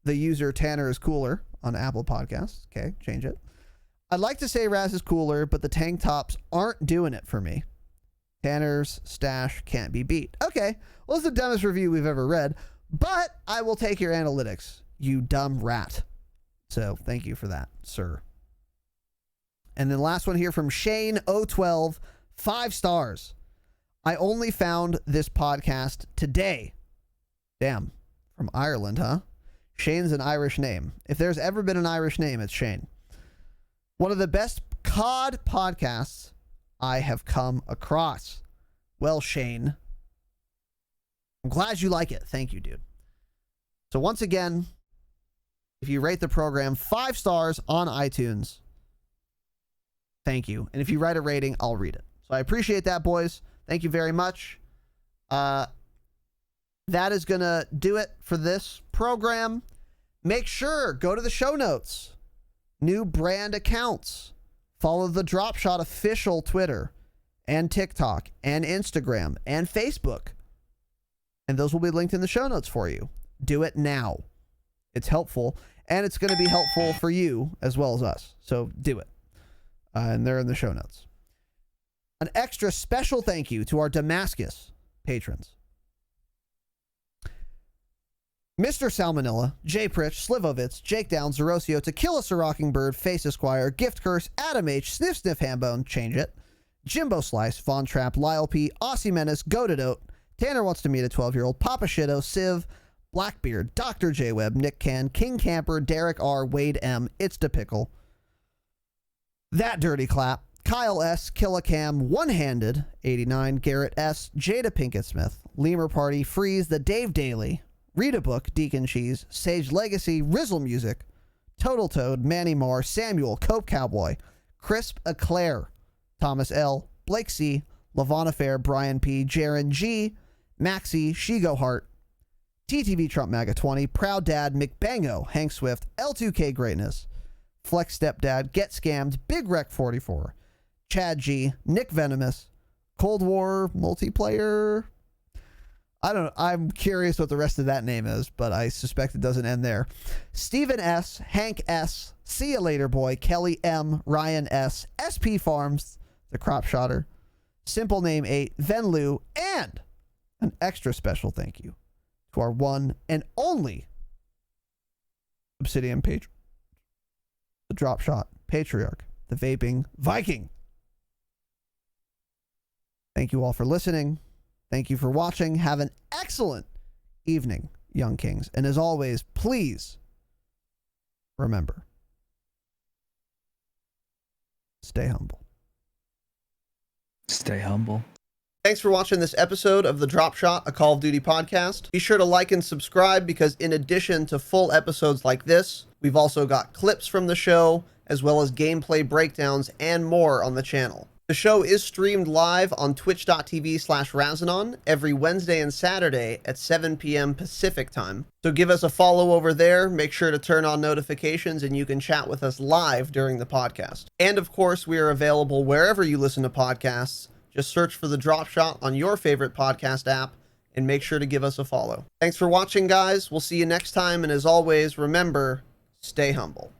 the user Tanner is Cooler on Apple Podcasts. Okay, change it. I'd like to say Raz is cooler, but the tank tops aren't doing it for me. Tanner's stash can't be beat. Okay, well, it's the dumbest review we've ever read, but I will take your analytics, you dumb rat. So thank you for that, sir. And then last one here from Shane012, 5 stars. I only found this podcast today. Damn, from Ireland, huh? Shane's an Irish name. If there's ever been an Irish name, it's Shane. One of the best COD podcasts I have come across. Well, Shane, I'm glad you like it. Thank you, dude. So once again, if you rate the program 5 stars on iTunes, thank you. And if you write a rating, I'll read it. So I appreciate that, boys. Thank you very much. that is going to do it for this program. Make sure, go to the show notes. New brand accounts. Follow the Dropshot official Twitter and TikTok and Instagram and Facebook. And those will be linked in the show notes for you. Do it now. It's helpful, and it's going to be helpful for you as well as us. So do it. And they're in the show notes. An extra special thank you to our Damascus patrons. Mr. Salmonella, Jay Pritch, Slivovitz, Jake Downs, Zerosio, Tequila Sir Rockingbird, Face Esquire, Gift Curse, Adam H, Sniff Sniff Hambone, Change It, Jimbo Slice, Von Trapp, Lyle P, Aussie Menace, Goated Oat, Tanner Wants to Meet a 12-year-old, Papa Shido, Civ, Blackbeard, Dr. J Webb, Nick Can, King Camper, Derek R, Wade M, It's the Pickle, That Dirty Clap, Kyle S, Killicam, One Handed, 89, Garrett S, Jada Pinkett Smith, Lemur Party, Freeze, The Dave Daily, Read a Book, Deacon Cheese, Sage Legacy, Rizzle Music, Total Toad, Manny Moore, Samuel, Cope Cowboy, Crisp Eclair, Thomas L, Blake C, Lavon Affair, Brian P, Jaron G, Maxie, Shigo Hart, TTV Trump MAGA 20, Proud Dad, McBango, Hank Swift, L2K Greatness, Flex Stepdad, Get Scammed, Big Rec 44, Chad G, Nick Venomous, Cold War Multiplayer. I don't know. I'm curious what the rest of that name is, but I suspect it doesn't end there. Steven S, Hank S, See Ya Later Boy, Kelly M, Ryan S, SP Farms, The Crop Shotter, Simple Name 8, Venlu, and an extra special thank you to our one and only Obsidian patron, the Dropshot Patriarch, the Vaping Viking. Thank you all for listening. Thank you for watching. Have an excellent evening, young kings. And as always, please remember, stay humble. Stay humble. Thanks for watching this episode of the Dropshot, a Call of Duty podcast. Be sure to like and subscribe because in addition to full episodes like this, we've also got clips from the show, as well as gameplay breakdowns and more on the channel. The show is streamed live on twitch.tv/Razanon every Wednesday and Saturday at 7 p.m. Pacific time. So give us a follow over there, make sure to turn on notifications, and you can chat with us live during the podcast. And of course, we are available wherever you listen to podcasts. Just search for the Dropshot on your favorite podcast app and make sure to give us a follow. Thanks for watching, guys. We'll see you next time. And as always, remember, stay humble.